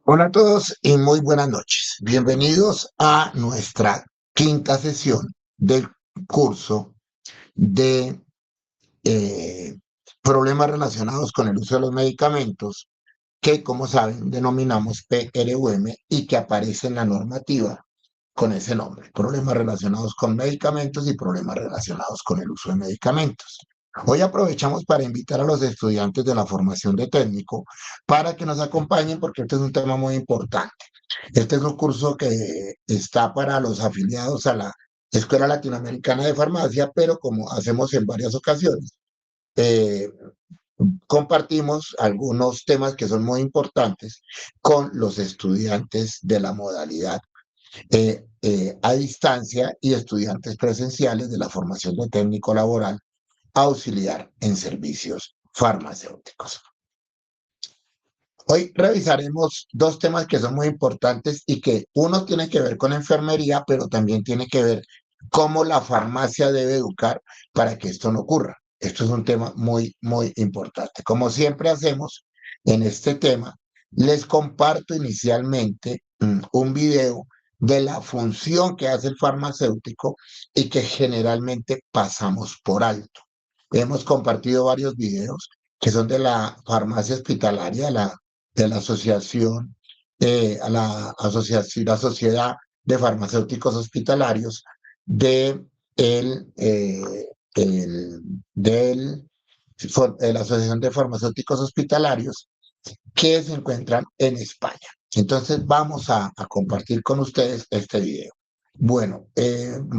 Hola a todos y muy buenas noches. Bienvenidos a nuestra quinta sesión del curso de eh, problemas relacionados con el uso de los medicamentos, que como saben denominamos PRUM y que aparece en la normativa con ese nombre, problemas relacionados con medicamentos y problemas relacionados con el uso de medicamentos. Hoy aprovechamos para invitar a los estudiantes de la formación de técnico para que nos acompañen porque este es un tema muy importante. Este es un curso que está para los afiliados a la Escuela Latinoamericana de Farmacia, pero como hacemos en varias ocasiones, eh, compartimos algunos temas que son muy importantes con los estudiantes de la modalidad a distancia y estudiantes presenciales de la formación de técnico laboral auxiliar en servicios farmacéuticos. Hoy revisaremos dos temas que son muy importantes y que uno tiene que ver con enfermería, pero también tiene que ver cómo la farmacia debe educar para que esto no ocurra. Esto es un tema muy, muy importante. Como siempre hacemos en este tema, les comparto inicialmente un video de la función que hace el farmacéutico y que generalmente pasamos por alto. Hemos compartido varios videos que son de la farmacia hospitalaria, de la asociación, la Sociedad de Farmacéuticos Hospitalarios, de, el, del, de la Asociación de Farmacéuticos Hospitalarios que se encuentran en España. Entonces vamos a compartir con ustedes este video. Bueno,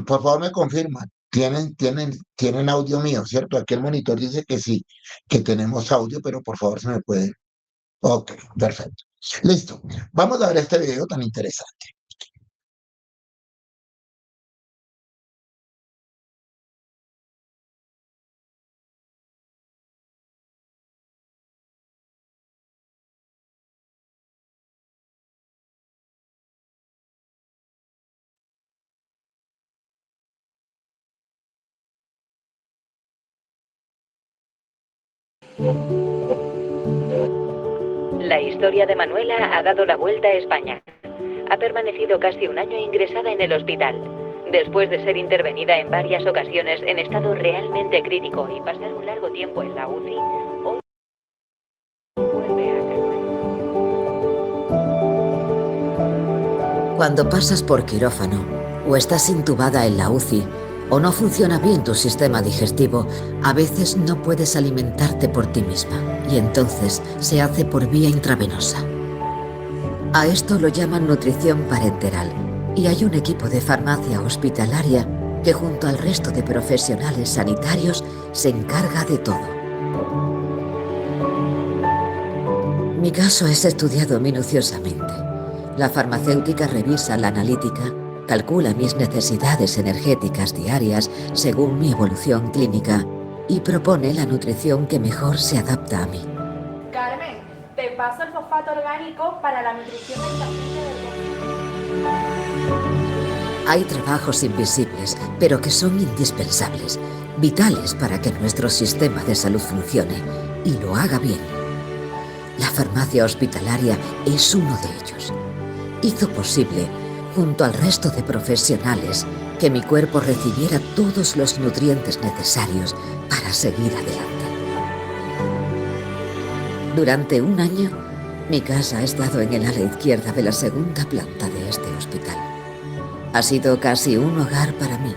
por favor me confirman. Tienen audio mío, ¿cierto? Aquí el monitor dice que sí, que tenemos audio, pero por favor se me puede. Ok, perfecto. Listo. Vamos a ver este video tan interesante. La historia de Manuela ha dado la vuelta a España. Ha permanecido casi un año ingresada en el hospital. Después de ser intervenida en varias ocasiones en estado realmente crítico y pasar un largo tiempo en la UCI, hoy vuelve a casa. Cuando pasas por quirófano o estás intubada en la UCI o no funciona bien tu sistema digestivo, a veces no puedes alimentarte por ti misma y entonces se hace por vía intravenosa. A esto lo llaman nutrición parenteral y hay un equipo de farmacia hospitalaria que junto al resto de profesionales sanitarios se encarga de todo. Mi caso es estudiado minuciosamente. La farmacéutica revisa la analítica, calcula mis necesidades energéticas diarias según mi evolución clínica y propone la nutrición que mejor se adapta a mí. Carmen, te paso el fosfato orgánico para la nutrición del paciente del bosque. Hay trabajos invisibles, pero que son indispensables, vitales para que nuestro sistema de salud funcione y lo haga bien. La farmacia hospitalaria es uno de ellos. Hizo posible, junto al resto de profesionales, que mi cuerpo recibiera todos los nutrientes necesarios para seguir adelante. Durante un año, mi casa ha estado en el ala izquierda de la segunda planta de este hospital. Ha sido casi un hogar para mí.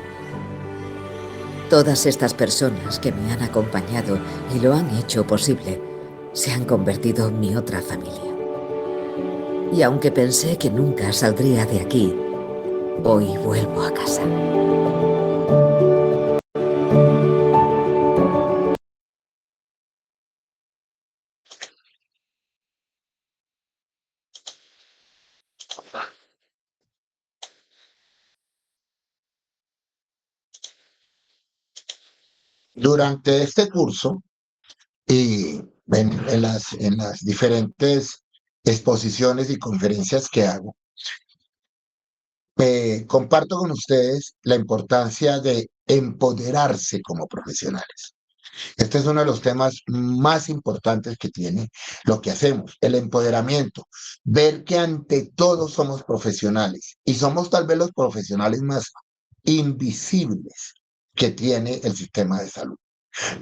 Todas estas personas que me han acompañado y lo han hecho posible, se han convertido en mi otra familia. Y aunque pensé que nunca saldría de aquí, hoy vuelvo a casa. Durante este curso y en las diferentes exposiciones y conferencias que hago, comparto con ustedes la importancia de empoderarse como profesionales. Este es uno de los temas más importantes que tiene lo que hacemos, el empoderamiento. Ver que ante todo somos profesionales y somos tal vez los profesionales más invisibles que tiene el sistema de salud.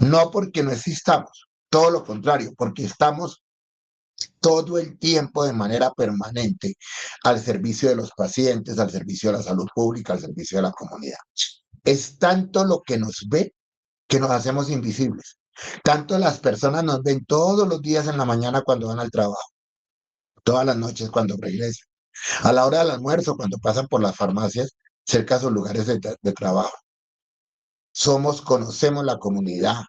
No porque no existamos, todo lo contrario, porque estamos todo el tiempo de manera permanente al servicio de los pacientes, al servicio de la salud pública, al servicio de la comunidad. Es tanto lo que nos ve que nos hacemos invisibles. Tanto las personas nos ven todos los días en la mañana cuando van al trabajo, todas las noches cuando regresan, a la hora del almuerzo cuando pasan por las farmacias cerca de sus lugares de trabajo. Conocemos la comunidad,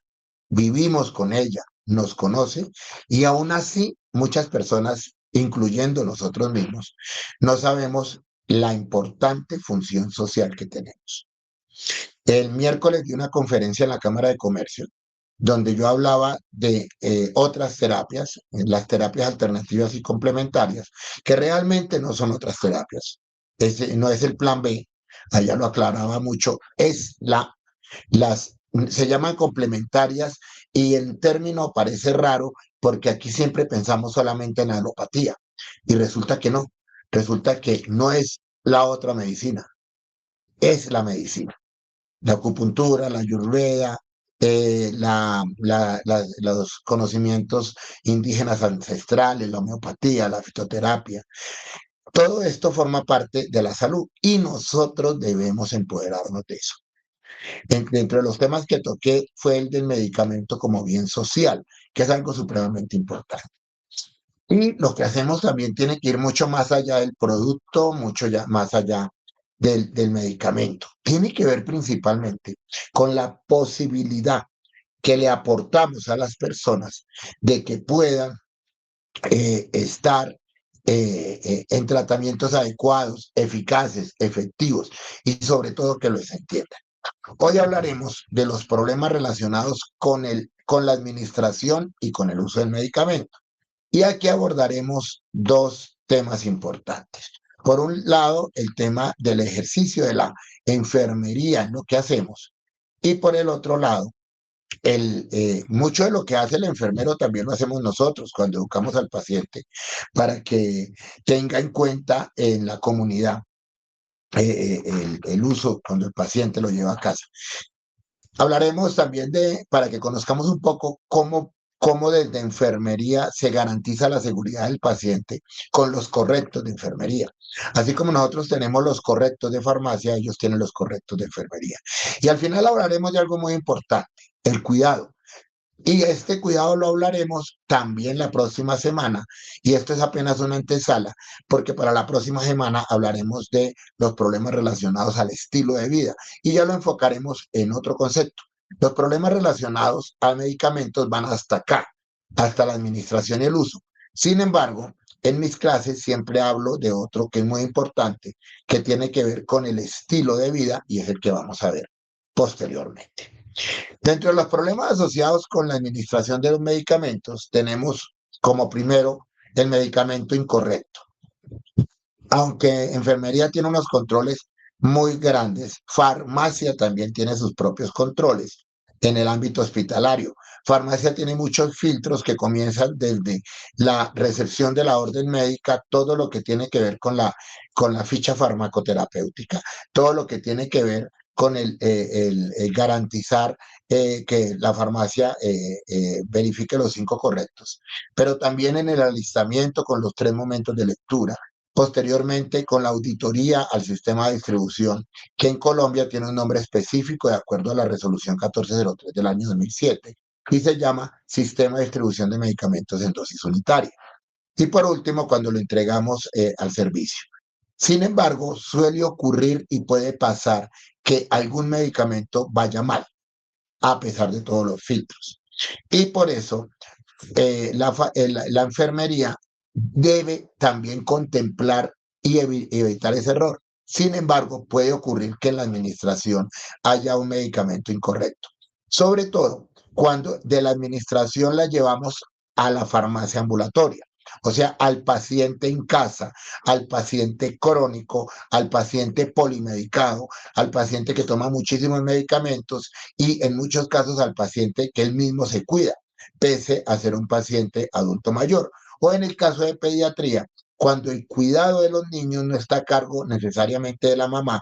vivimos con ella, nos conoce y aún así muchas personas, incluyendo nosotros mismos, no sabemos la importante función social que tenemos. El miércoles di una conferencia en la Cámara de Comercio donde yo hablaba de otras terapias, las terapias alternativas y complementarias, que realmente no son otras terapias. No es el plan B, allá lo aclaraba mucho, se llaman complementarias y en término parece raro porque aquí siempre pensamos solamente en la alopatía y resulta que no es la otra medicina, es la medicina. La acupuntura, la ayurveda, los conocimientos indígenas ancestrales, la homeopatía, la fitoterapia. Todo esto forma parte de la salud y nosotros debemos empoderarnos de eso. Dentro de los temas que toqué fue el del medicamento como bien social, que es algo supremamente importante. Y lo que hacemos también tiene que ir mucho más allá del producto, más allá del medicamento. Tiene que ver principalmente con la posibilidad que le aportamos a las personas de que puedan estar en tratamientos adecuados, eficaces, efectivos y sobre todo que los entiendan. Hoy hablaremos de los problemas relacionados con la administración y con el uso del medicamento. Y aquí abordaremos dos temas importantes. Por un lado, el tema del ejercicio de la enfermería en lo que hacemos. Y por el otro lado, mucho de lo que hace el enfermero también lo hacemos nosotros cuando educamos al paciente para que tenga en cuenta en la comunidad el uso cuando el paciente lo lleva a casa. Hablaremos también para que conozcamos un poco cómo desde enfermería se garantiza la seguridad del paciente con los correctos de enfermería. Así como nosotros tenemos los correctos de farmacia, ellos tienen los correctos de enfermería. Y al final hablaremos de algo muy importante, el cuidado. Y este cuidado lo hablaremos también la próxima semana. Y esto es apenas una antesala, porque para la próxima semana hablaremos de los problemas relacionados al estilo de vida. Y ya lo enfocaremos en otro concepto. Los problemas relacionados a medicamentos van hasta acá, hasta la administración y el uso. Sin embargo, en mis clases siempre hablo de otro que es muy importante, que tiene que ver con el estilo de vida y es el que vamos a ver posteriormente. Dentro de los problemas asociados con la administración de los medicamentos, tenemos como primero el medicamento incorrecto. Aunque enfermería tiene unos controles muy grandes, farmacia también tiene sus propios controles en el ámbito hospitalario. Farmacia tiene muchos filtros que comienzan desde la recepción de la orden médica, todo lo que tiene que ver con la ficha farmacoterapéutica, todo lo que tiene que ver con el garantizar que la farmacia verifique los 5 correctos, pero también en el alistamiento con los 3 momentos de lectura, posteriormente con la auditoría al sistema de distribución, que en Colombia tiene un nombre específico de acuerdo a la resolución 1403 del año 2007 y se llama Sistema de Distribución de Medicamentos en Dosis Unitaria. Y por último, cuando lo entregamos al servicio. Sin embargo, suele ocurrir y puede pasar que algún medicamento vaya mal, a pesar de todos los filtros. Y por eso la enfermería debe también contemplar y evitar ese error. Sin embargo, puede ocurrir que en la administración haya un medicamento incorrecto. Sobre todo cuando de la administración la llevamos a la farmacia ambulatoria. o sea, al paciente en casa, al paciente crónico, al paciente polimedicado, al paciente que toma muchísimos medicamentos y en muchos casos al paciente que él mismo se cuida, pese a ser un paciente adulto mayor. O en el caso de pediatría, cuando el cuidado de los niños no está a cargo necesariamente de la mamá,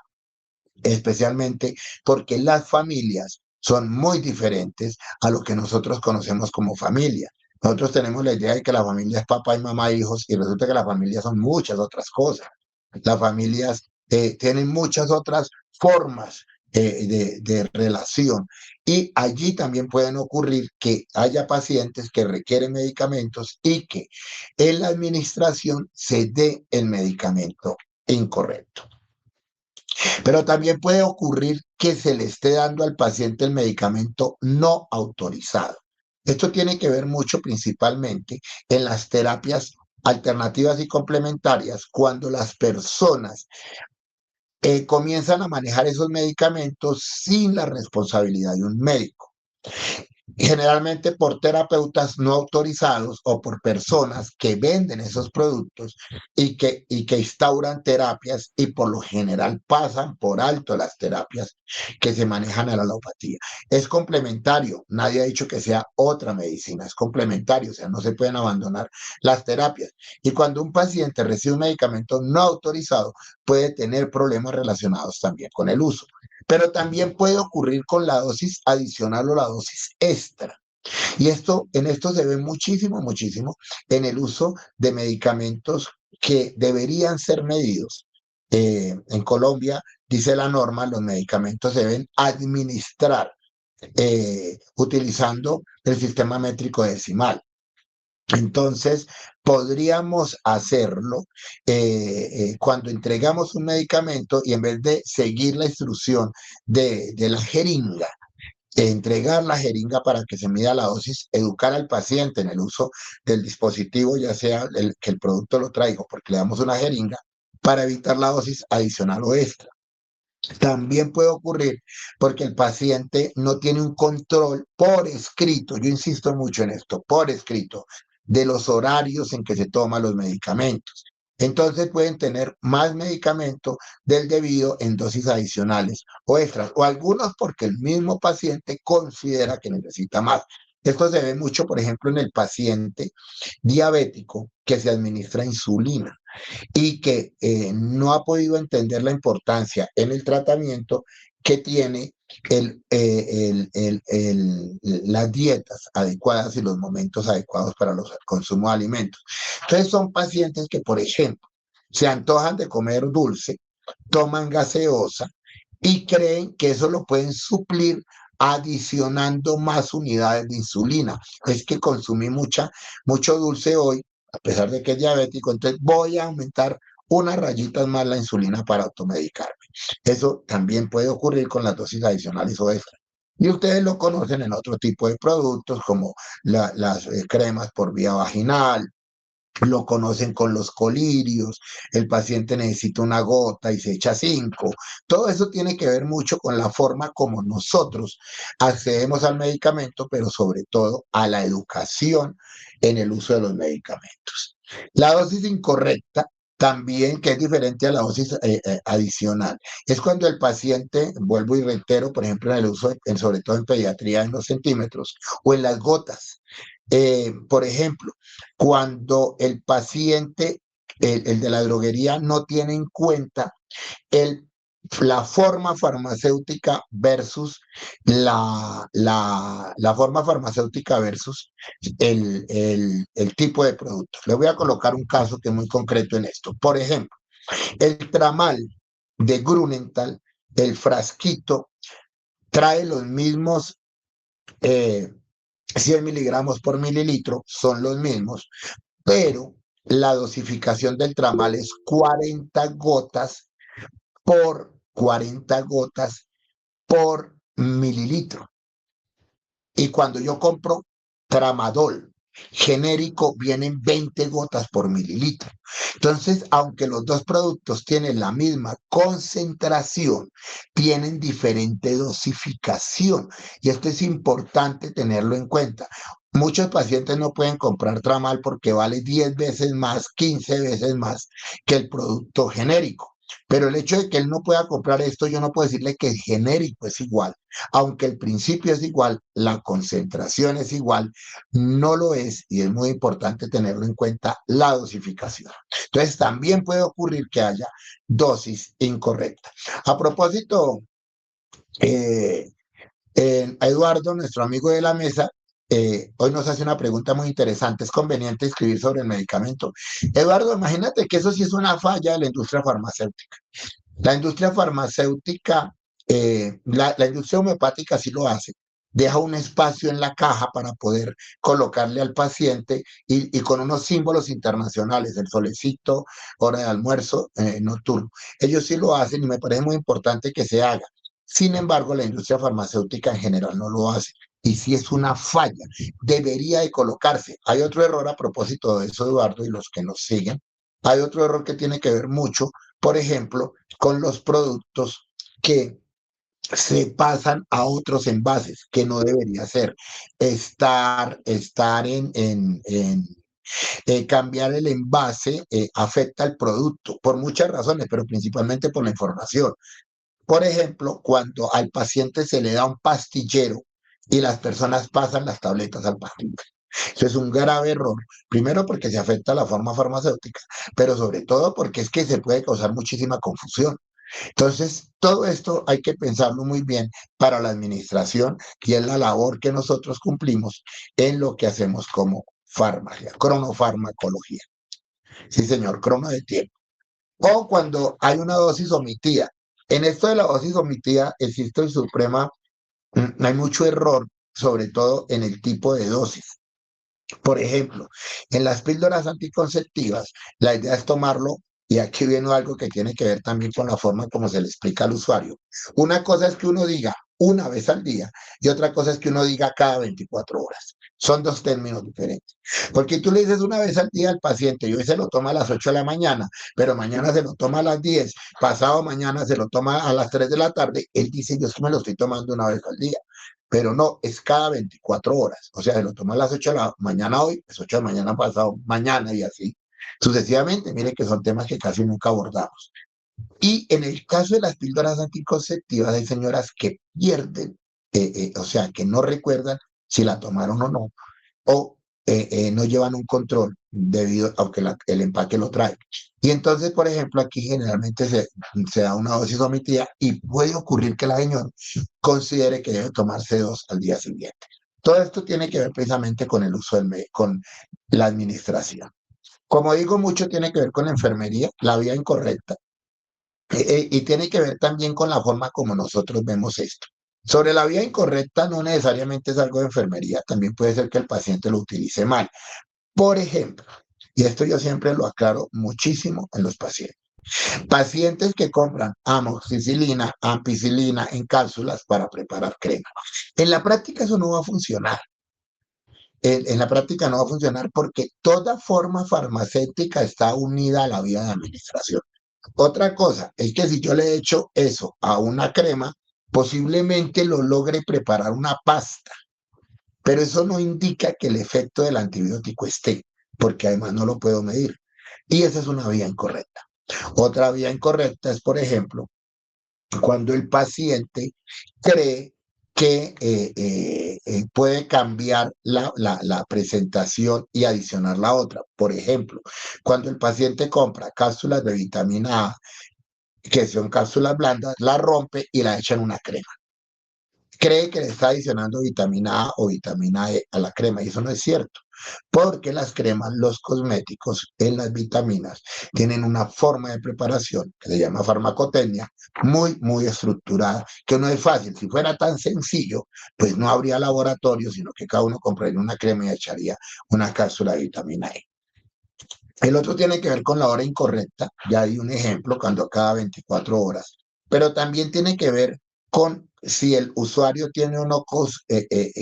especialmente porque las familias son muy diferentes a lo que nosotros conocemos como familia. Nosotros tenemos la idea de que la familia es papá y mamá, hijos, y resulta que la familia son muchas otras cosas. Las familias tienen muchas otras formas de relación y allí también pueden ocurrir que haya pacientes que requieren medicamentos y que en la administración se dé el medicamento incorrecto. Pero también puede ocurrir que se le esté dando al paciente el medicamento no autorizado. Esto tiene que ver mucho principalmente en las terapias alternativas y complementarias, cuando las personas comienzan a manejar esos medicamentos sin la responsabilidad de un médico. Generalmente por terapeutas no autorizados o por personas que venden esos productos y que instauran terapias y por lo general pasan por alto las terapias que se manejan a la alopatía. Es complementario, nadie ha dicho que sea otra medicina, es complementario, o sea, no se pueden abandonar las terapias. Y cuando un paciente recibe un medicamento no autorizado, puede tener problemas relacionados también con el uso. Pero también puede ocurrir con la dosis adicional o la dosis extra. Y en esto se ve muchísimo, muchísimo en el uso de medicamentos que deberían ser medidos. En Colombia, dice la norma, los medicamentos se deben administrar utilizando el sistema métrico decimal. Entonces, podríamos hacerlo cuando entregamos un medicamento y en vez de seguir la instrucción de la jeringa, entregar la jeringa para que se mida la dosis, educar al paciente en el uso del dispositivo, ya sea que el producto lo traiga, porque le damos una jeringa, para evitar la dosis adicional o extra. También puede ocurrir porque el paciente no tiene un control por escrito, yo insisto mucho en esto, por escrito, de los horarios en que se toman los medicamentos. Entonces pueden tener más medicamento del debido en dosis adicionales o extras, o algunos porque el mismo paciente considera que necesita más. Esto se ve mucho, por ejemplo, en el paciente diabético que se administra insulina y que no ha podido entender la importancia en el tratamiento que tiene las dietas adecuadas y los momentos adecuados para el consumo de alimentos. Entonces son pacientes que, por ejemplo, se antojan de comer dulce, toman gaseosa y creen que eso lo pueden suplir adicionando más unidades de insulina. Es que consumí mucho dulce hoy, a pesar de que es diabético, entonces voy a aumentar unas rayitas más la insulina para automedicarme. Eso también puede ocurrir con las dosis adicionales o extras. Y ustedes lo conocen en otro tipo de productos como las cremas por vía vaginal, lo conocen con los colirios, el paciente necesita una gota y se echa 5. Todo eso tiene que ver mucho con la forma como nosotros accedemos al medicamento, pero sobre todo a la educación en el uso de los medicamentos. La dosis incorrecta también, que es diferente a la dosis adicional, es cuando el paciente, vuelvo y reitero, por ejemplo, en el uso, sobre todo en pediatría, en los centímetros o en las gotas. Por ejemplo, cuando el paciente, el de la droguería, no tiene en cuenta el, la forma farmacéutica versus la forma farmacéutica versus el tipo de producto. Le voy a colocar un caso que es muy concreto en esto. Por ejemplo, el tramal de Grunenthal, el frasquito, trae los mismos 100 miligramos por mililitro, son los mismos, pero la dosificación del tramal es 40 gotas por mililitro. Y cuando yo compro tramadol genérico, vienen 20 gotas por mililitro. Entonces, aunque los dos productos tienen la misma concentración, tienen diferente dosificación. Y esto es importante tenerlo en cuenta. Muchos pacientes no pueden comprar Tramal porque vale 10 veces más, 15 veces más que el producto genérico. Pero el hecho de que él no pueda comprar esto, yo no puedo decirle que el genérico es igual. Aunque el principio es igual, la concentración es igual, no lo es y es muy importante tenerlo en cuenta la dosificación. Entonces, también puede ocurrir que haya dosis incorrecta. A propósito, eh, Eduardo, nuestro amigo de la mesa, hoy nos hace una pregunta muy interesante. ¿Es conveniente escribir sobre el medicamento? Eduardo, imagínate que eso sí es una falla de la industria farmacéutica. La industria farmacéutica, la industria homeopática sí lo hace. Deja un espacio en la caja para poder colocarle al paciente y con unos símbolos internacionales, el solecito, hora de almuerzo, nocturno. Ellos sí lo hacen y me parece muy importante que se haga. Sin embargo, la industria farmacéutica en general no lo hace. Y si es una falla, debería de colocarse. Hay otro error a propósito de eso, Eduardo, y los que nos siguen. Hay otro error que tiene que ver mucho, por ejemplo, con los productos que se pasan a otros envases, que no debería ser. Estar cambiar el envase afecta al producto por muchas razones, pero principalmente por la información. Por ejemplo, cuando al paciente se le da un pastillero y las personas pasan las tabletas al pastillero. Eso es un grave error. Primero porque se afecta la forma farmacéutica, pero sobre todo porque es que se puede causar muchísima confusión. Entonces, todo esto hay que pensarlo muy bien para la administración, y es la labor que nosotros cumplimos en lo que hacemos como farmacia, cronofarmacología. Sí, señor, crono de tiempo. O cuando hay una dosis omitida. En esto de la dosis omitida existe el suprema, hay mucho error, sobre todo en el tipo de dosis. Por ejemplo, en las píldoras anticonceptivas, la idea es tomarlo, y aquí viene algo que tiene que ver también con la forma como se le explica al usuario. Una cosa es que uno diga una vez al día y otra cosa es que uno diga cada 24 horas. Son dos términos diferentes. Porque tú le dices una vez al día al paciente, y hoy se lo toma a las 8 de la mañana, pero mañana se lo toma a las 10, pasado mañana se lo toma a las 3 de la tarde, él dice, yo es que me lo estoy tomando una vez al día. Pero no, es cada 24 horas. O sea, se lo toma a las 8 de la mañana hoy, es 8 de la mañana pasado mañana y así sucesivamente. Mire que son temas que casi nunca abordamos. Y en el caso de las píldoras anticonceptivas, hay señoras que pierden, o sea, que no recuerdan si la tomaron o no, o no llevan un control debido a que el empaque lo trae. Y entonces, por ejemplo, aquí generalmente se da una dosis omitida y puede ocurrir que la señora considere que debe tomarse dos al día siguiente. Todo esto tiene que ver precisamente con el uso con la administración. Como digo, mucho tiene que ver con la enfermería, la vía incorrecta, y tiene que ver también con la forma como nosotros vemos esto. Sobre la vía incorrecta no necesariamente es algo de enfermería, también puede ser que el paciente lo utilice mal. Por ejemplo, y esto yo siempre lo aclaro muchísimo en los pacientes. Pacientes que compran amoxicilina, ampicilina en cápsulas para preparar crema. En la práctica eso no va a funcionar. En la práctica no va a funcionar porque toda forma farmacéutica está unida a la vía de administración. Otra cosa es que si yo le echo eso a una crema, posiblemente lo logre preparar una pasta, pero eso no indica que el efecto del antibiótico esté, porque además no lo puedo medir. Y esa es una vía incorrecta. Otra vía incorrecta es, por ejemplo, cuando el paciente cree que puede cambiar la presentación y adicionar la otra. Por ejemplo, cuando el paciente compra cápsulas de vitamina A, que son cápsulas blandas, la rompe y la echa en una crema. Cree que le está adicionando vitamina A o vitamina E a la crema, y eso no es cierto, porque las cremas, los cosméticos en las vitaminas tienen una forma de preparación que se llama farmacotecnia, muy, muy estructurada, que no es fácil. Si fuera tan sencillo, pues no habría laboratorio, sino que cada uno compraría una crema y echaría una cápsula de vitamina E. El otro tiene que ver con la hora incorrecta, ya hay un ejemplo, cuando cada 24 horas, pero también tiene que ver con si el usuario tiene o no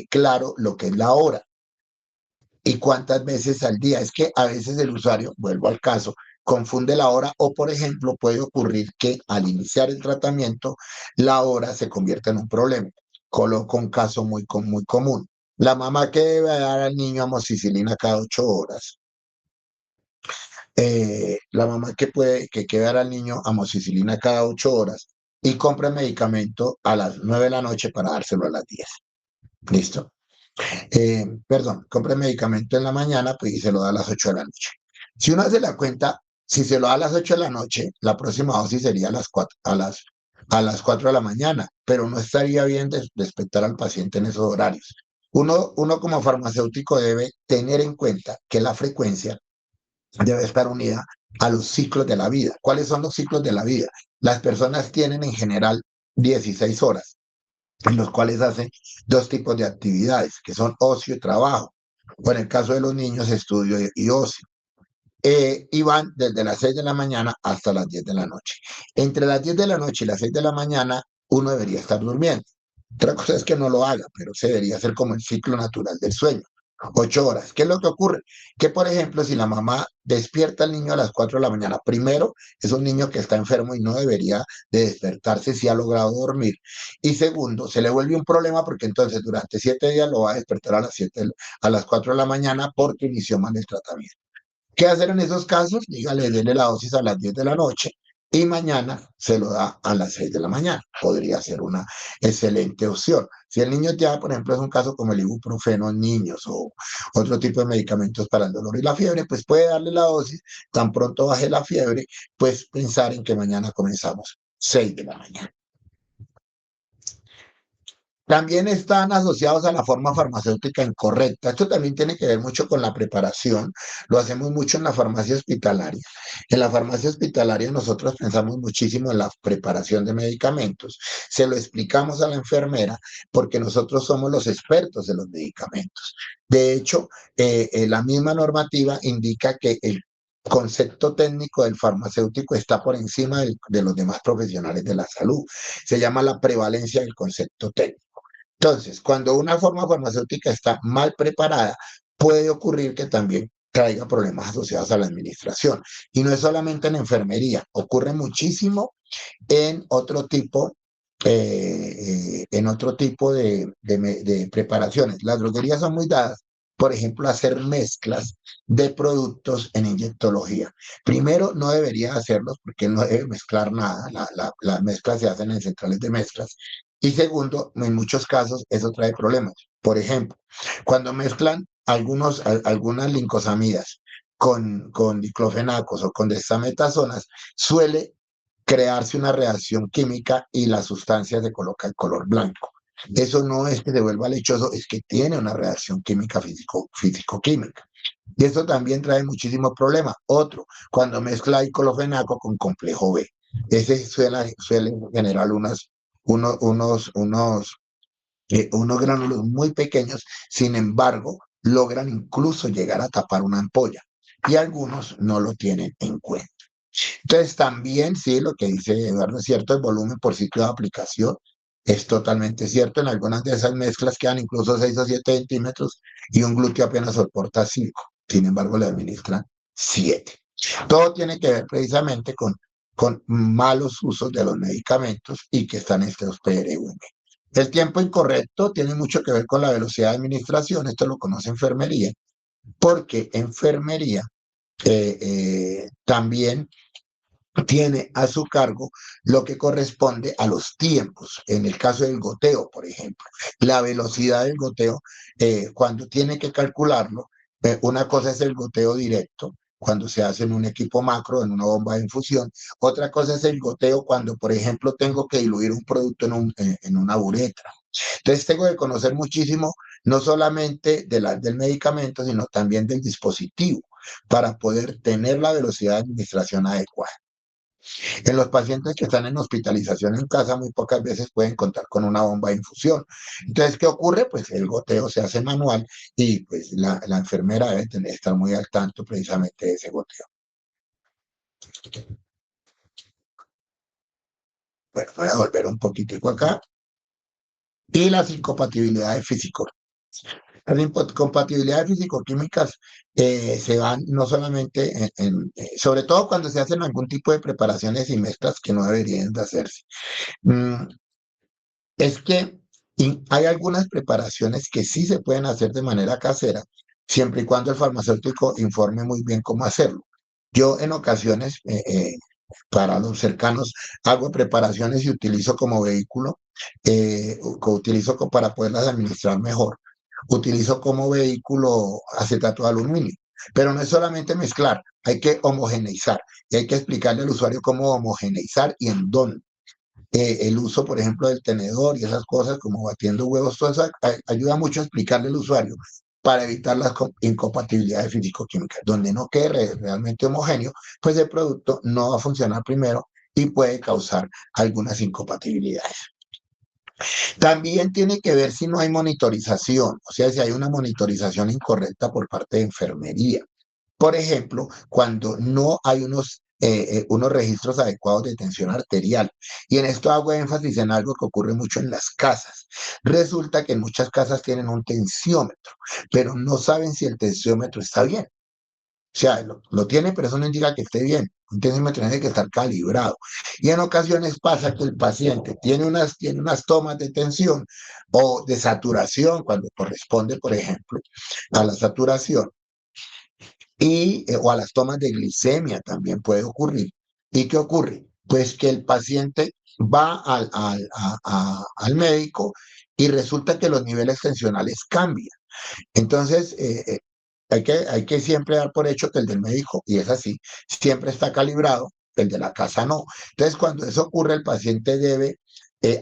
claro lo que es la hora y cuántas veces al día. Es que a veces el usuario, vuelvo al caso, confunde la hora, o por ejemplo puede ocurrir que al iniciar el tratamiento la hora se convierta en un problema. Coloco un caso muy común. La mamá que debe dar al niño amoxicilina cada 8 horas. La mamá que dar al niño amoxicilina cada 8 horas y compra el medicamento a las 9 de la noche para dárselo a las 10. ¿Listo? Perdón, compra el medicamento en la mañana pues, y se lo da a las 8 de la noche. Si uno hace la cuenta, si se lo da a las 8 de la noche, la próxima dosis sería a las 4, a las 4 de la mañana, pero no estaría bien despertar al paciente en esos horarios. Uno como farmacéutico debe tener en cuenta que la frecuencia debe estar unida a los ciclos de la vida. ¿Cuáles son los ciclos de la vida? Las personas tienen en general 16 horas, en los cuales hacen dos tipos de actividades, que son ocio y trabajo, o en el caso de los niños, estudio y ocio. Y van desde las 6 de la mañana hasta las 10 de la noche. Entre las 10 de la noche y las 6 de la mañana, uno debería estar durmiendo. Otra cosa es que no lo haga, pero se debería hacer como el ciclo natural del sueño. 8 horas. ¿Qué es lo que ocurre? Que, por ejemplo, si la mamá despierta al niño a las 4 de la mañana, primero, es un niño que está enfermo y no debería de despertarse si ha logrado dormir. Y segundo, se le vuelve un problema porque entonces durante 7 días lo va a despertar a las 4 de la mañana porque inició mal el tratamiento. ¿Qué hacer en esos casos? Dígale, dele la dosis a las 10 de la noche y mañana se lo da a las 6 de la mañana. Podría ser una excelente opción. Si el niño ya, por ejemplo, es un caso como el ibuprofeno en niños o otro tipo de medicamentos para el dolor y la fiebre, pues puede darle la dosis, tan pronto baje la fiebre, pues pensar en que mañana comenzamos 6 de la mañana. También están asociados a la forma farmacéutica incorrecta. Esto también tiene que ver mucho con la preparación. Lo hacemos mucho en la farmacia hospitalaria. En la farmacia hospitalaria nosotros pensamos muchísimo en la preparación de medicamentos. Se lo explicamos a la enfermera porque nosotros somos los expertos de los medicamentos. De hecho, la misma normativa indica que el concepto técnico del farmacéutico está por encima de los demás profesionales de la salud. Se llama la prevalencia del concepto técnico. Entonces, cuando una forma farmacéutica está mal preparada, puede ocurrir que también traiga problemas asociados a la administración. Y no es solamente en enfermería, ocurre muchísimo en otro tipo, de preparaciones. Las droguerías son muy dadas, por ejemplo, a hacer mezclas de productos en inyectología. Primero, no debería hacerlos porque no debe mezclar nada. Las mezclas se hacen en centrales de mezclas. Y segundo, en muchos casos eso trae problemas. Por ejemplo, cuando mezclan algunas lincosamidas con diclofenacos o con dexametasonas, suele crearse una reacción química y la sustancia se coloca en color blanco. Eso no es que se vuelva lechoso, es que tiene una reacción química físico-química. Y esto también trae muchísimos problemas. Otro, cuando mezcla diclofenaco con complejo B. Ese suele generar unos gránulos muy pequeños, sin embargo, logran incluso llegar a tapar una ampolla y algunos no lo tienen en cuenta. Entonces, también, sí, lo que dice Eduardo es cierto, el volumen por ciclo de aplicación es totalmente cierto. En algunas de esas mezclas quedan incluso 6 o 7 centímetros y un glúteo apenas soporta 5. Sin embargo, le administran 7. Todo tiene que ver precisamente con malos usos de los medicamentos y que están estos PRV. El tiempo incorrecto tiene mucho que ver con la velocidad de administración. Esto lo conoce enfermería, porque enfermería también tiene a su cargo lo que corresponde a los tiempos. En el caso del goteo, por ejemplo, la velocidad del goteo, cuando tiene que calcularlo, una cosa es el goteo directo, cuando se hace en un equipo macro, en una bomba de infusión. Otra cosa es el goteo cuando, por ejemplo, tengo que diluir un producto en una uretra. Entonces tengo que conocer muchísimo, no solamente del medicamento, sino también del dispositivo, para poder tener la velocidad de administración adecuada. En los pacientes que están en hospitalización en casa, muy pocas veces pueden contar con una bomba de infusión. Entonces, ¿qué ocurre? Pues el goteo se hace manual y pues la enfermera debe estar muy al tanto precisamente de ese goteo. Bueno, voy a volver un poquitico acá. Y las incompatibilidades físico. Las incompatibilidades físico-químicas se van no solamente sobre todo cuando se hacen algún tipo de preparaciones y mezclas que no deberían de hacerse. Es que Y hay algunas preparaciones que sí se pueden hacer de manera casera, siempre y cuando el farmacéutico informe muy bien cómo hacerlo. Yo en ocasiones, para los cercanos, hago preparaciones y utilizo como vehículo, para poderlas administrar mejor. Utilizo como vehículo acetato de aluminio. Pero no es solamente mezclar, hay que homogeneizar y hay que explicarle al usuario cómo homogeneizar y en dónde. El uso, por ejemplo, del tenedor y esas cosas como batiendo huevos, todo eso ayuda mucho a explicarle al usuario para evitar las incompatibilidades físico-químicas. Donde no quede realmente homogéneo, pues el producto no va a funcionar primero y puede causar algunas incompatibilidades. También tiene que ver si no hay monitorización, o sea, si hay una monitorización incorrecta por parte de enfermería. Por ejemplo, cuando no hay unos registros adecuados de tensión arterial. Y en esto hago énfasis en algo que ocurre mucho en las casas. Resulta que en muchas casas tienen un tensiómetro, pero no saben si el tensiómetro está bien. O sea, lo tiene, pero eso no indica que esté bien. Un tensiómetro tiene que estar calibrado. Y en ocasiones pasa que el paciente tiene unas tomas de tensión o de saturación, cuando corresponde, por ejemplo, a la saturación o a las tomas de glicemia también puede ocurrir. ¿Y qué ocurre? Pues que el paciente va al médico y resulta que los niveles tensionales cambian. Entonces, hay que siempre dar por hecho que el del médico, y es así, siempre está calibrado, el de la casa no. Entonces, cuando eso ocurre, el paciente debe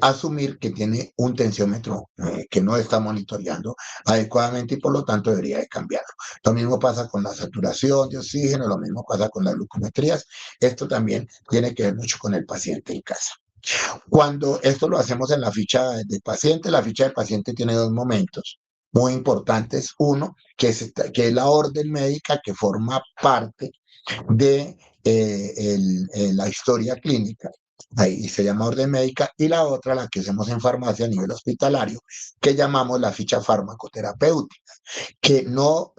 asumir que tiene un tensiómetro que no está monitoreando adecuadamente y por lo tanto debería de cambiarlo. Lo mismo pasa con la saturación de oxígeno, lo mismo pasa con las glucometrías. Esto también tiene que ver mucho con el paciente en casa. Cuando esto lo hacemos en la ficha de paciente, la ficha de paciente tiene dos momentos muy importantes. Uno, que es la orden médica que forma parte de la historia clínica. Ahí se llama orden médica. Y la otra, la que hacemos en farmacia a nivel hospitalario, que llamamos la ficha farmacoterapéutica, que no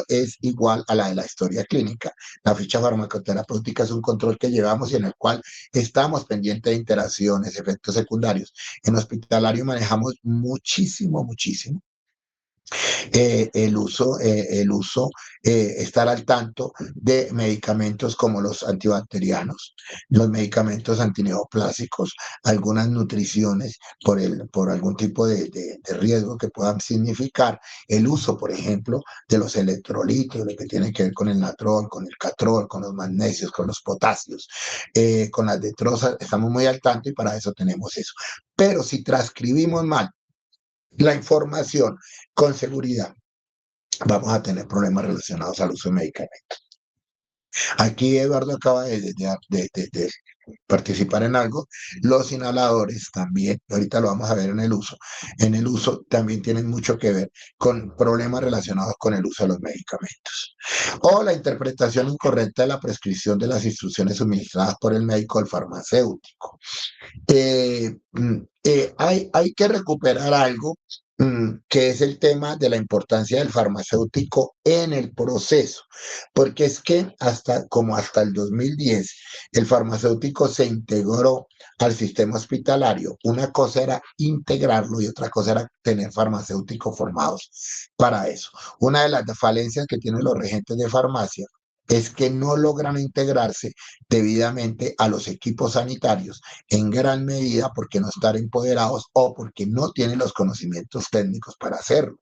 es igual a la de la historia clínica. La ficha farmacoterapéutica es un control que llevamos y en el cual estamos pendientes de interacciones, efectos secundarios. En hospitalario manejamos muchísimo, muchísimo estar al tanto de medicamentos como los antibacterianos, los medicamentos antineoplásicos, algunas nutriciones por algún tipo de riesgo que puedan significar, el uso, por ejemplo, de los electrolitos, lo que tiene que ver con el natrol, con el catrol, con los magnesios, con los potasios, con las detrosas, estamos muy al tanto y para eso tenemos eso. Pero si transcribimos mal la información con seguridad, vamos a tener problemas relacionados al uso de medicamentos. Aquí Eduardo acaba de participar en algo. Los inhaladores también, ahorita lo vamos a ver en el uso. En el uso también tienen mucho que ver con problemas relacionados con el uso de los medicamentos. O la interpretación incorrecta de la prescripción de las instrucciones suministradas por el médico o el farmacéutico. Hay que recuperar algo que es el tema de la importancia del farmacéutico en el proceso, porque es que hasta el 2010 el farmacéutico se integró al sistema hospitalario. Una cosa era integrarlo y otra cosa era tener farmacéuticos formados para eso. Una de las falencias que tienen los regentes de farmacia es que no logran integrarse debidamente a los equipos sanitarios, en gran medida porque no están empoderados o porque no tienen los conocimientos técnicos para hacerlo.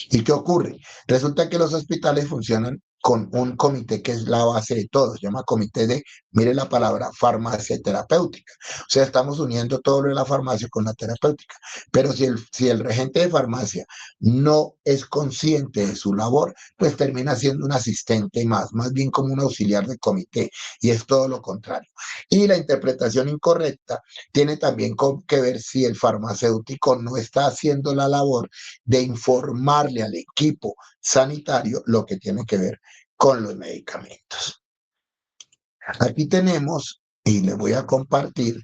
¿Y qué ocurre? Resulta que los hospitales funcionan con un comité que es la base de todo, se llama comité de, mire la palabra, farmacia terapéutica. O sea, estamos uniendo todo lo de la farmacia con la terapéutica. Pero si el regente de farmacia no es consciente de su labor, pues termina siendo un asistente más bien como un auxiliar del comité, y es todo lo contrario. Y la interpretación incorrecta tiene también que ver si el farmacéutico no está haciendo la labor de informarle al equipo sanitario lo que tiene que ver con los medicamentos. Aquí tenemos, y les voy a compartir,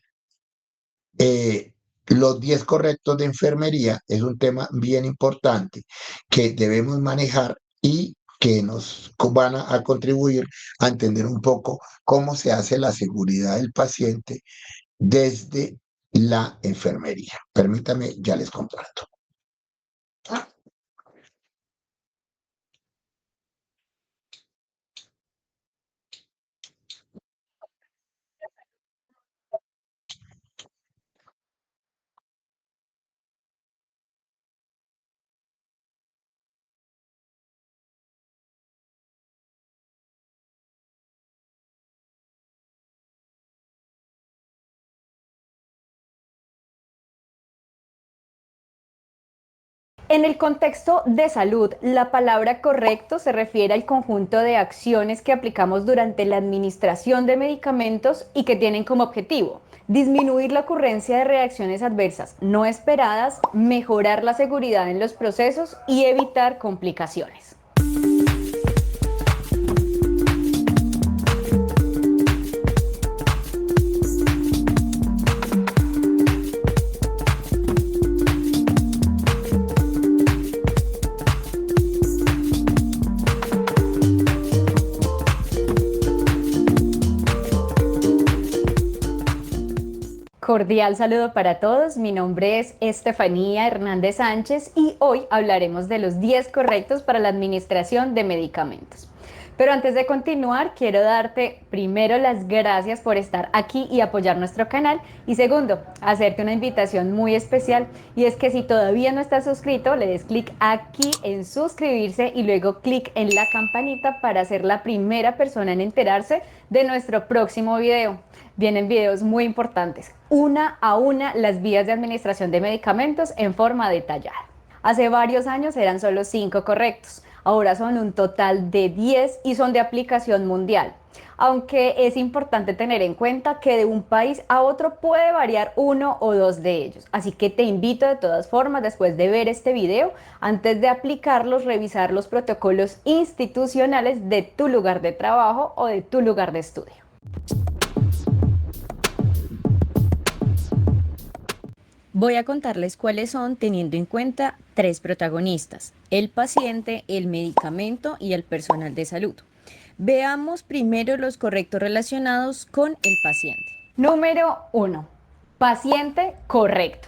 los 10 correctos de enfermería. Es un tema bien importante que debemos manejar y que nos van a contribuir a entender un poco cómo se hace la seguridad del paciente desde la enfermería. Permítame, ya les comparto. En el contexto de salud, la palabra correcto se refiere al conjunto de acciones que aplicamos durante la administración de medicamentos y que tienen como objetivo disminuir la ocurrencia de reacciones adversas no esperadas, mejorar la seguridad en los procesos y evitar complicaciones. Cordial saludo para todos, mi nombre es Estefanía Hernández Sánchez y hoy hablaremos de los 10 correctos para la administración de medicamentos. Pero antes de continuar, quiero darte primero las gracias por estar aquí y apoyar nuestro canal y segundo, hacerte una invitación muy especial y es que si todavía no estás suscrito, le des clic aquí en suscribirse y luego clic en la campanita para ser la primera persona en enterarse de nuestro próximo video. Vienen videos muy importantes, una a una las vías de administración de medicamentos en forma detallada. Hace varios años eran solo 5 correctos, ahora son un total de 10 y son de aplicación mundial. Aunque es importante tener en cuenta que de un país a otro puede variar uno o dos de ellos. Así que te invito de todas formas, después de ver este video, antes de aplicarlos, revisar los protocolos institucionales de tu lugar de trabajo o de tu lugar de estudio. Voy a contarles cuáles son teniendo en cuenta 3 protagonistas: el paciente, el medicamento y el personal de salud. Veamos primero los correctos relacionados con el paciente. Número 1. Paciente correcto.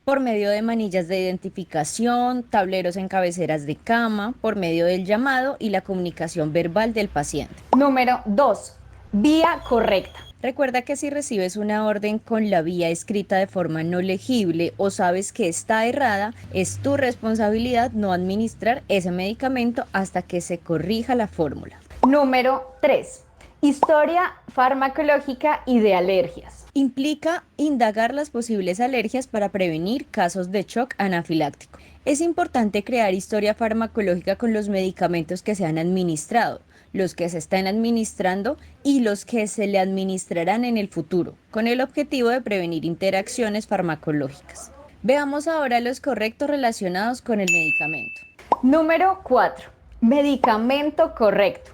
Por medio de manillas de identificación, tableros en cabeceras de cama, por medio del llamado y la comunicación verbal del paciente. Número 2. Vía correcta. Recuerda que si recibes una orden con la vía escrita de forma no legible o sabes que está errada, es tu responsabilidad no administrar ese medicamento hasta que se corrija la fórmula. Número 3. Historia farmacológica y de alergias. Implica indagar las posibles alergias para prevenir casos de shock anafiláctico. Es importante crear historia farmacológica con los medicamentos que se han administrado, los que se están administrando y los que se le administrarán en el futuro, con el objetivo de prevenir interacciones farmacológicas. Veamos ahora los correctos relacionados con el medicamento. Número 4. Medicamento correcto.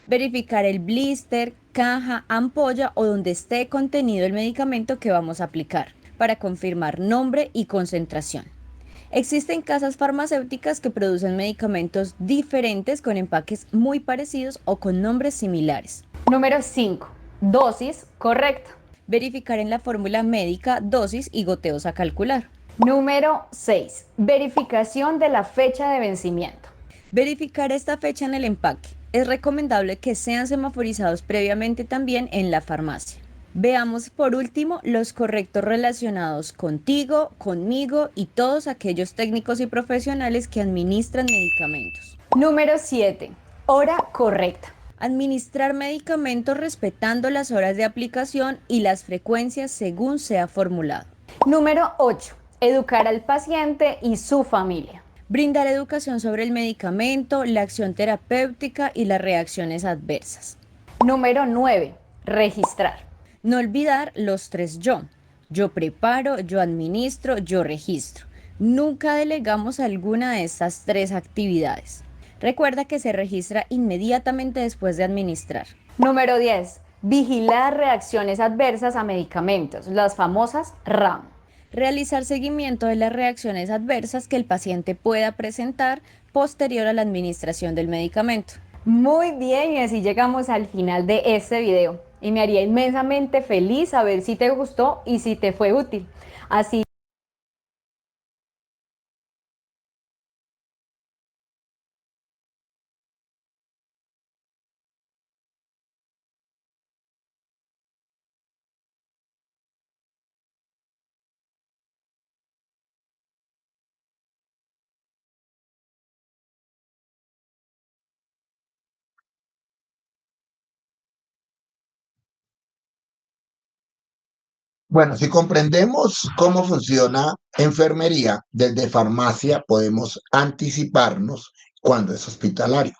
Verificar el blister, caja, ampolla o donde esté contenido el medicamento que vamos a aplicar, para confirmar nombre y concentración. Existen casas farmacéuticas que producen medicamentos diferentes con empaques muy parecidos o con nombres similares. Número 5. Dosis correcta. Verificar en la fórmula médica dosis y goteos a calcular. Número 6. Verificación de la fecha de vencimiento. Verificar esta fecha en el empaque. Es recomendable que sean semaforizados previamente también en la farmacia. Veamos por último los correctos relacionados contigo, conmigo y todos aquellos técnicos y profesionales que administran medicamentos. Número 7. Hora correcta. Administrar medicamentos respetando las horas de aplicación y las frecuencias según sea formulado. Número 8. Educar al paciente y su familia. Brindar educación sobre el medicamento, la acción terapéutica y las reacciones adversas. Número 9. Registrar. No olvidar los 3 yo. Yo preparo, yo administro, yo registro. Nunca delegamos alguna de estas 3 actividades. Recuerda que se registra inmediatamente después de administrar. Número 10. Vigilar reacciones adversas a medicamentos, las famosas RAM. Realizar seguimiento de las reacciones adversas que el paciente pueda presentar posterior a la administración del medicamento. Muy bien, y así llegamos al final de este video. Y me haría inmensamente feliz saber si te gustó y si te fue útil. Así Bueno, si comprendemos cómo funciona enfermería, desde farmacia podemos anticiparnos cuando es hospitalario.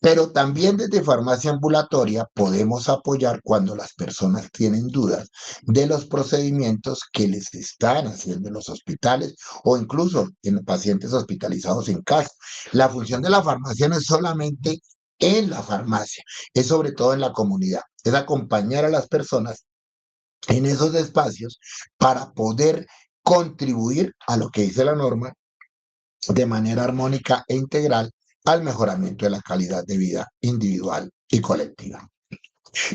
Pero también desde farmacia ambulatoria podemos apoyar cuando las personas tienen dudas de los procedimientos que les están haciendo en los hospitales o incluso en pacientes hospitalizados en casa. La función de la farmacia no es solamente en la farmacia, es sobre todo en la comunidad, es acompañar a las personas en esos espacios para poder contribuir a lo que dice la norma de manera armónica e integral al mejoramiento de la calidad de vida individual y colectiva.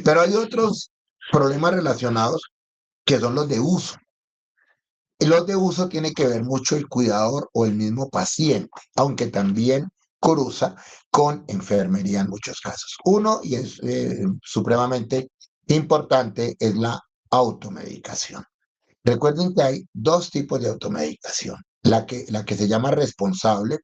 Pero hay otros problemas relacionados que son los de uso. Y los de uso tiene que ver mucho el cuidador o el mismo paciente, aunque también cruza con enfermería en muchos casos. Uno, y es supremamente importante, es la automedicación. Recuerden que hay dos tipos de automedicación. La que se llama responsable,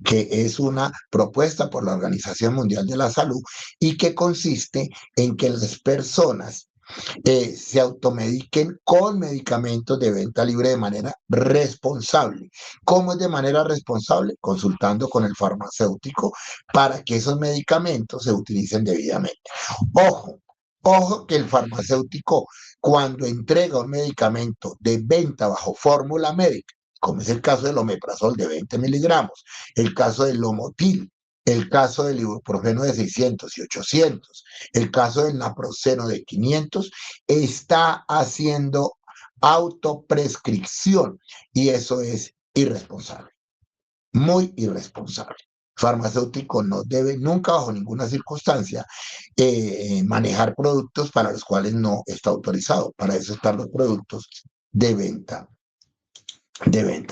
que es una propuesta por la Organización Mundial de la Salud y que consiste en que las personas se automediquen con medicamentos de venta libre de manera responsable. ¿Cómo es de manera responsable? Consultando con el farmacéutico para que esos medicamentos se utilicen debidamente. Ojo, ojo que el farmacéutico cuando entrega un medicamento de venta bajo fórmula médica, como es el caso del omeprazol de 20 miligramos, el caso del Lomotil, el caso del ibuprofeno de 600 y 800, el caso del naproxeno de 500, está haciendo autoprescripción y eso es irresponsable, muy irresponsable. Farmacéutico no debe nunca bajo ninguna circunstancia manejar productos para los cuales no está autorizado. Para eso están los productos de venta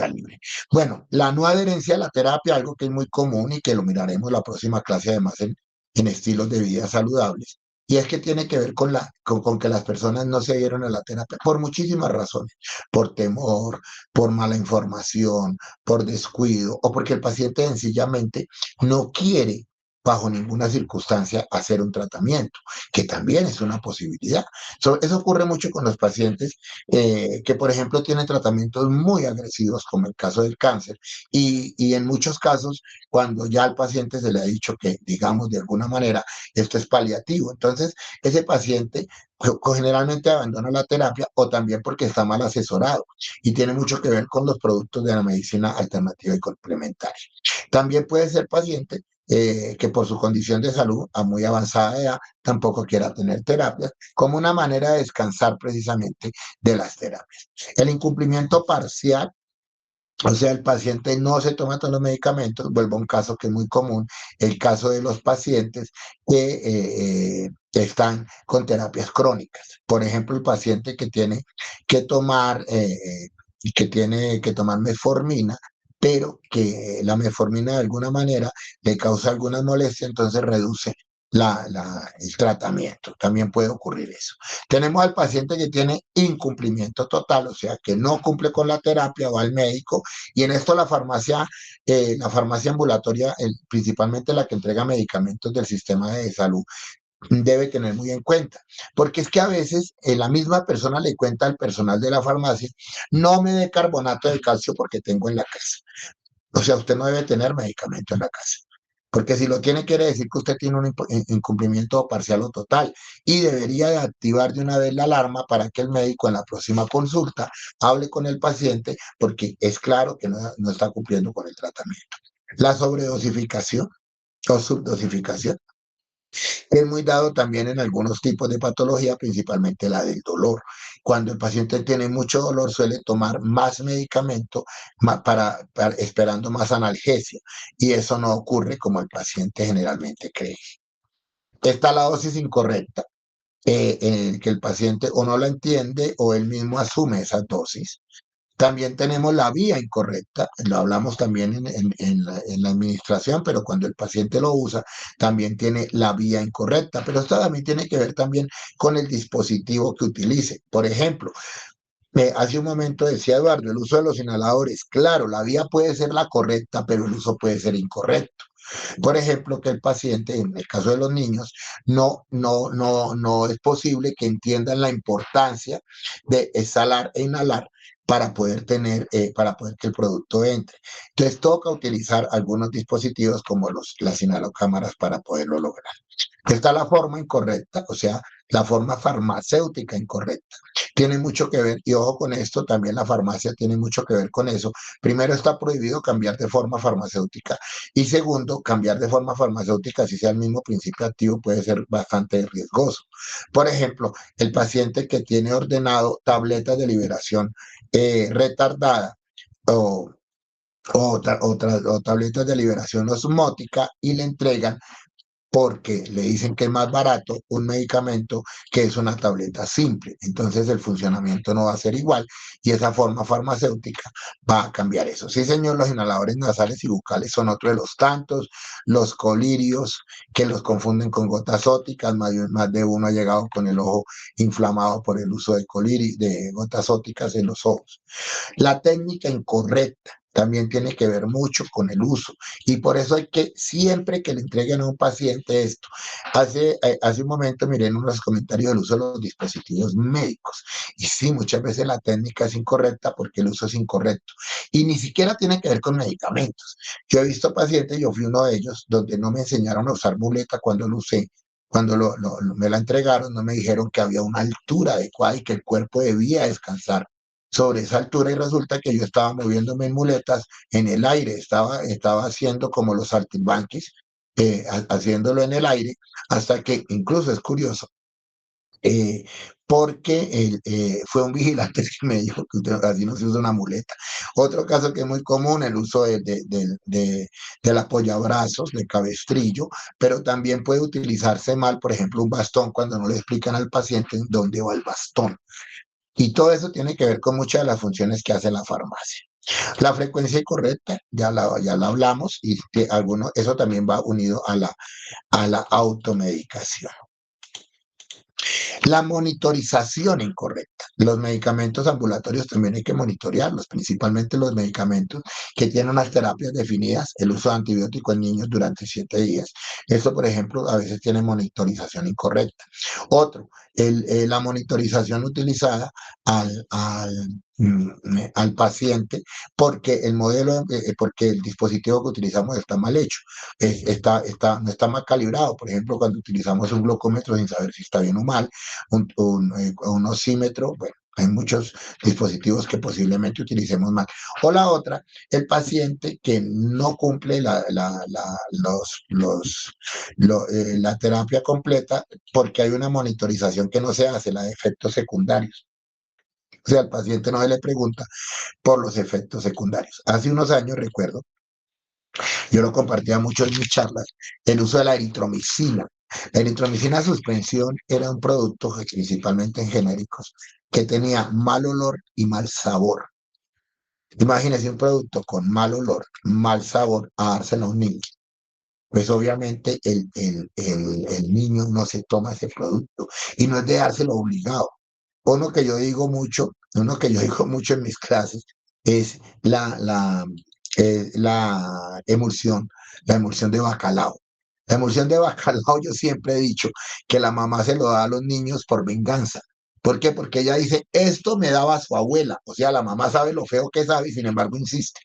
libre. Bueno, la no adherencia a la terapia, algo que es muy común y que lo miraremos la próxima clase además en estilos de vida saludables. Y es que tiene que ver con que las personas no se adhieron a la terapia por muchísimas razones, por temor, por mala información, por descuido o porque el paciente sencillamente no quiere bajo ninguna circunstancia hacer un tratamiento, que también es una posibilidad. Eso ocurre mucho con los pacientes que, por ejemplo, tienen tratamientos muy agresivos, como el caso del cáncer, y en muchos casos, cuando ya al paciente se le ha dicho que, digamos, de alguna manera, esto es paliativo, entonces ese paciente generalmente abandona la terapia o también porque está mal asesorado y tiene mucho que ver con los productos de la medicina alternativa y complementaria. También puede ser paciente que por su condición de salud a muy avanzada edad tampoco quiera tener terapias como una manera de descansar precisamente de las terapias. El incumplimiento parcial, o sea, el paciente no se toma todos los medicamentos, vuelvo a un caso que es muy común, el caso de los pacientes que están con terapias crónicas. Por ejemplo, el paciente que tiene que tomar, que tiene que tomar metformina, pero que la metformina de alguna manera le causa alguna molestia, entonces reduce el tratamiento. También puede ocurrir eso. Tenemos al paciente que tiene incumplimiento total, o sea, que no cumple con la terapia, va al médico, y en esto la farmacia ambulatoria, principalmente la que entrega medicamentos del sistema de salud, debe tener muy en cuenta, porque es que a veces la misma persona le cuenta al personal de la farmacia, no me dé carbonato de calcio porque tengo en la casa. O sea, usted no debe tener medicamento en la casa. Porque si lo tiene, quiere decir que usted tiene un incumplimiento parcial o total y debería de activar de una vez la alarma para que el médico en la próxima consulta hable con el paciente porque es claro que no está cumpliendo con el tratamiento. La sobredosificación o subdosificación Es muy dado también en algunos tipos de patología, principalmente la del dolor. Cuando el paciente tiene mucho dolor, suele tomar más medicamento esperando más analgesia. Y eso no ocurre como el paciente generalmente cree. Está la dosis incorrecta, en el que el paciente o no la entiende o él mismo asume esa dosis. También tenemos la vía incorrecta, lo hablamos también en la administración, pero cuando el paciente lo usa, también tiene la vía incorrecta. Pero esto también tiene que ver también con el dispositivo que utilice. Por ejemplo, hace un momento decía Eduardo, el uso de los inhaladores. Claro, la vía puede ser la correcta, pero el uso puede ser incorrecto. Por ejemplo, que el paciente, en el caso de los niños, no es posible que entiendan la importancia de exhalar e inhalar para poder que el producto entre. Entonces toca utilizar algunos dispositivos como las inhalocámaras para poderlo lograr. Está la forma incorrecta, o sea, la forma farmacéutica incorrecta. Tiene mucho que ver, y ojo con esto, también la farmacia tiene mucho que ver con eso. Primero, está prohibido cambiar de forma farmacéutica. Y segundo, cambiar de forma farmacéutica, si sea el mismo principio activo, puede ser bastante riesgoso. Por ejemplo, el paciente que tiene ordenado tabletas de liberación retardada o, o tabletas de liberación osmótica y le entregan porque le dicen que es más barato un medicamento que es una tableta simple. Entonces el funcionamiento no va a ser igual y esa forma farmacéutica va a cambiar eso. Sí, señor, los inhaladores nasales y bucales son otro de los tantos, los colirios que los confunden con gotas ópticas, más de uno ha llegado con el ojo inflamado por el uso de gotas ópticas en los ojos. La técnica incorrecta también tiene que ver mucho con el uso y por eso hay que siempre que le entreguen a un paciente esto. Hace un momento miré en unos comentarios del uso de los dispositivos médicos y sí, muchas veces la técnica es incorrecta porque el uso es incorrecto y ni siquiera tiene que ver con medicamentos. Yo he visto pacientes, yo fui uno de ellos, donde no me enseñaron a usar muleta cuando lo usé. Cuando me la entregaron, no me dijeron que había una altura adecuada y que el cuerpo debía descansar sobre esa altura y resulta que yo estaba moviéndome en muletas en el aire, estaba haciendo como los saltimbanquis, haciéndolo en el aire, hasta que incluso es curioso, eh, porque fue un vigilante que me dijo que así no se usa una muleta. Otro caso que es muy común, el uso del apoyabrazos, de cabestrillo, pero también puede utilizarse mal, por ejemplo, un bastón cuando no le explican al paciente dónde va el bastón. Y todo eso tiene que ver con muchas de las funciones que hace la farmacia. La frecuencia correcta, ya la hablamos, y que eso también va unido a la automedicación. La monitorización incorrecta. Los medicamentos ambulatorios también hay que monitorearlos, principalmente los medicamentos que tienen unas terapias definidas, el uso de antibióticos en niños durante 7 días. Esto, por ejemplo, a veces tiene monitorización incorrecta. Otro, la monitorización utilizada al paciente porque porque el dispositivo que utilizamos está mal hecho, no está mal calibrado. Por ejemplo, cuando utilizamos un glucómetro sin saber si está bien o mal, un osímetro, bueno, hay muchos dispositivos que posiblemente utilicemos mal. O la otra, el paciente que no cumple la terapia completa porque hay una monitorización que no se hace, la de efectos secundarios. O sea, al paciente no se le pregunta por los efectos secundarios. Hace unos años, recuerdo, yo lo compartía mucho en mis charlas, el uso de la eritromicina. La eritromicina suspensión era un producto, principalmente en genéricos, que tenía mal olor y mal sabor. Imagínense un producto con mal olor, mal sabor, a dárselo a un niño. Pues obviamente el niño no se toma ese producto y no es de dárselo obligado. Uno que yo digo mucho en mis clases es la emulsión de bacalao. La emulsión de bacalao yo siempre he dicho que la mamá se lo da a los niños por venganza. ¿Por qué? Porque ella dice, esto me daba su abuela. O sea, la mamá sabe lo feo que sabe y sin embargo insiste.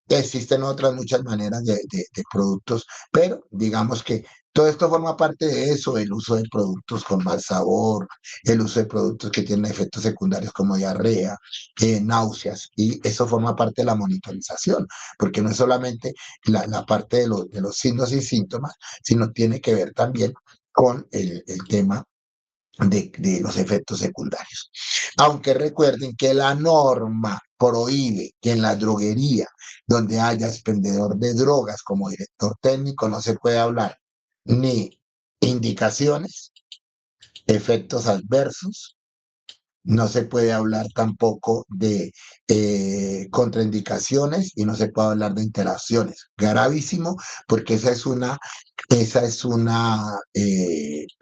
Existen otras muchas maneras de productos, pero digamos que todo esto forma parte de eso, el uso de productos con mal sabor, el uso de productos que tienen efectos secundarios como diarrea, náuseas, y eso forma parte de la monitorización, porque no es solamente la parte de los signos y síntomas, sino tiene que ver también con el tema de los efectos secundarios. Aunque recuerden que la norma prohíbe que en la droguería, donde haya expendedor de drogas como director técnico, no se puede hablar ni indicaciones, efectos adversos, no se puede hablar tampoco de contraindicaciones y no se puede hablar de interacciones. Gravísimo, porque esa es una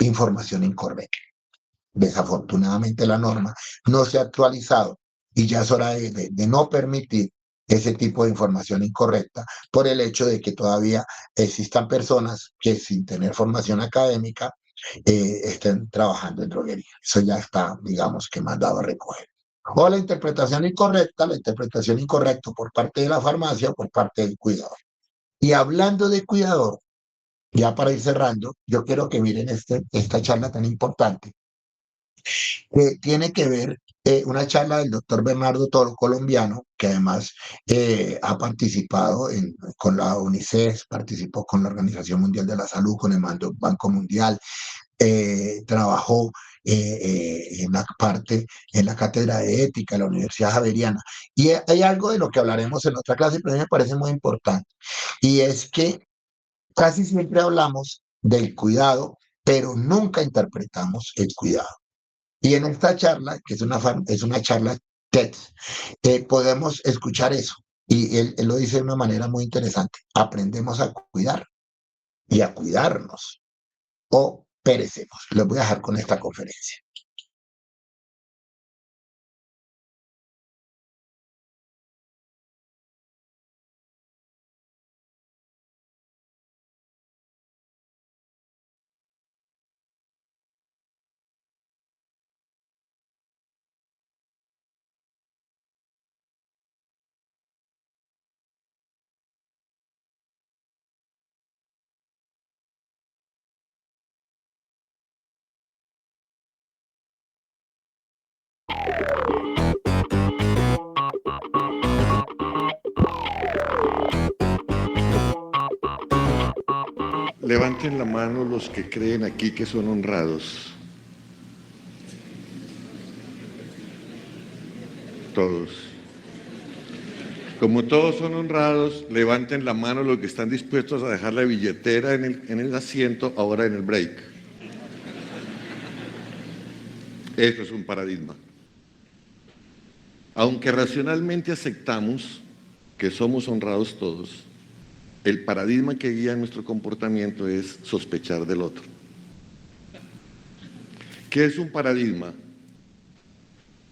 información incorrecta. Desafortunadamente la norma no se ha actualizado y ya es hora de no permitir ese tipo de información incorrecta por el hecho de que todavía existan personas que sin tener formación académica estén trabajando en droguería. Eso ya está, digamos, que mandado a recoger. O la interpretación incorrecta por parte de la farmacia o por parte del cuidador. Y hablando de cuidador, ya para ir cerrando, yo quiero que miren esta charla tan importante que tiene que ver una charla del doctor Bernardo Toro, colombiano, que además ha participado con la UNICEF, participó con la Organización Mundial de la Salud, con el Banco Mundial, trabajó en la cátedra de ética de la Universidad Javeriana. Y hay algo de lo que hablaremos en otra clase, pero a mí me parece muy importante, y es que casi siempre hablamos del cuidado, pero nunca interpretamos el cuidado. Y en esta charla, que es una charla TED, podemos escuchar eso. Y él lo dice de una manera muy interesante. Aprendemos a cuidar y a cuidarnos o perecemos. Les voy a dejar con esta conferencia. Levanten la mano los que creen aquí que son honrados. Todos. Como todos son honrados, levanten la mano los que están dispuestos a dejar la billetera en el asiento ahora en el break. Esto es un paradigma. Aunque racionalmente aceptamos que somos honrados todos, el paradigma que guía nuestro comportamiento es sospechar del otro. ¿Qué es un paradigma?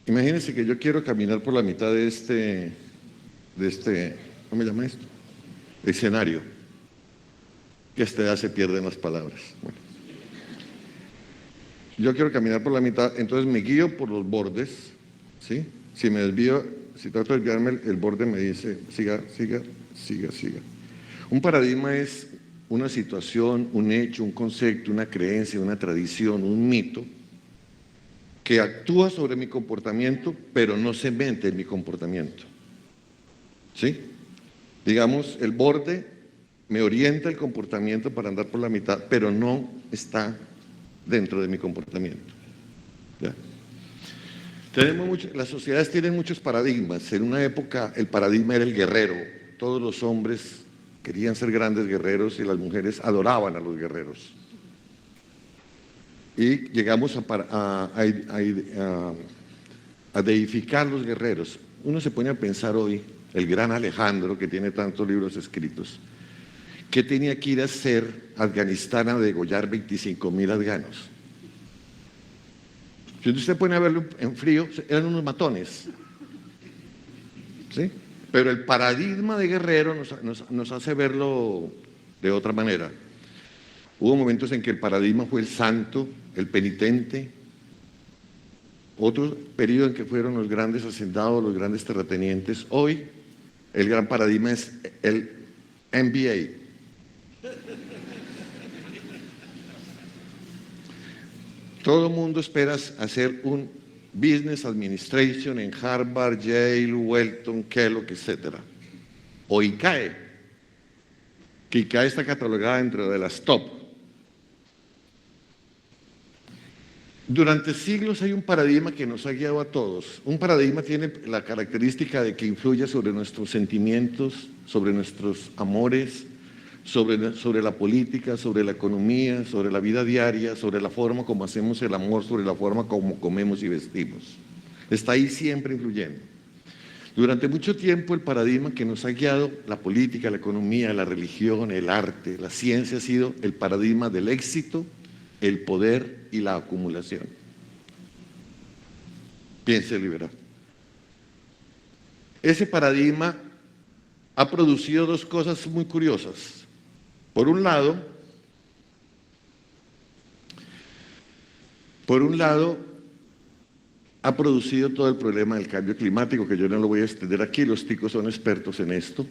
Imagínense que yo quiero caminar por la mitad de este, ¿cómo me llama esto? Escenario. Que a esta edad se pierden las palabras. Bueno. Yo quiero caminar por la mitad, entonces me guío por los bordes, ¿sí? Si me desvío, si trato de desviarme, el borde me dice, siga, siga, siga, siga. Un paradigma es una situación, un hecho, un concepto, una creencia, una tradición, un mito que actúa sobre mi comportamiento, pero no se mete en mi comportamiento. ¿Sí? Digamos, el borde me orienta el comportamiento para andar por la mitad, pero no está dentro de mi comportamiento. ¿Ya? Las sociedades tienen muchos paradigmas. En una época el paradigma era el guerrero. Todos los hombres querían ser grandes guerreros y las mujeres adoraban a los guerreros. Y llegamos a deificar los guerreros. Uno se pone a pensar hoy, el gran Alejandro, que tiene tantos libros escritos, ¿qué tenía que ir a hacer a Afganistán a degollar 25.000 afganos? Si usted pone a verlo en frío, eran unos matones. ¿Sí? Pero el paradigma de guerrero nos hace verlo de otra manera. Hubo momentos en que el paradigma fue el santo, el penitente. Otro periodo en que fueron los grandes hacendados, los grandes terratenientes. Hoy el gran paradigma es el MBA. Todo el mundo espera hacer un Business Administration en Harvard, Yale, Wharton, Kellogg, etc. O ICAE, que ICAE está catalogada dentro de las top. Durante siglos hay un paradigma que nos ha guiado a todos. Un paradigma tiene la característica de que influye sobre nuestros sentimientos, sobre nuestros amores, sobre la política, sobre la economía, sobre la vida diaria, sobre la forma como hacemos el amor, sobre la forma como comemos y vestimos. Está ahí siempre influyendo. Durante mucho tiempo el paradigma que nos ha guiado, la política, la economía, la religión, el arte, la ciencia, ha sido el paradigma del éxito, el poder y la acumulación. Piense liberal. Ese paradigma ha producido dos cosas muy curiosas. Por un lado, ha producido todo el problema del cambio climático, que yo no lo voy a extender aquí, los ticos son expertos en esto.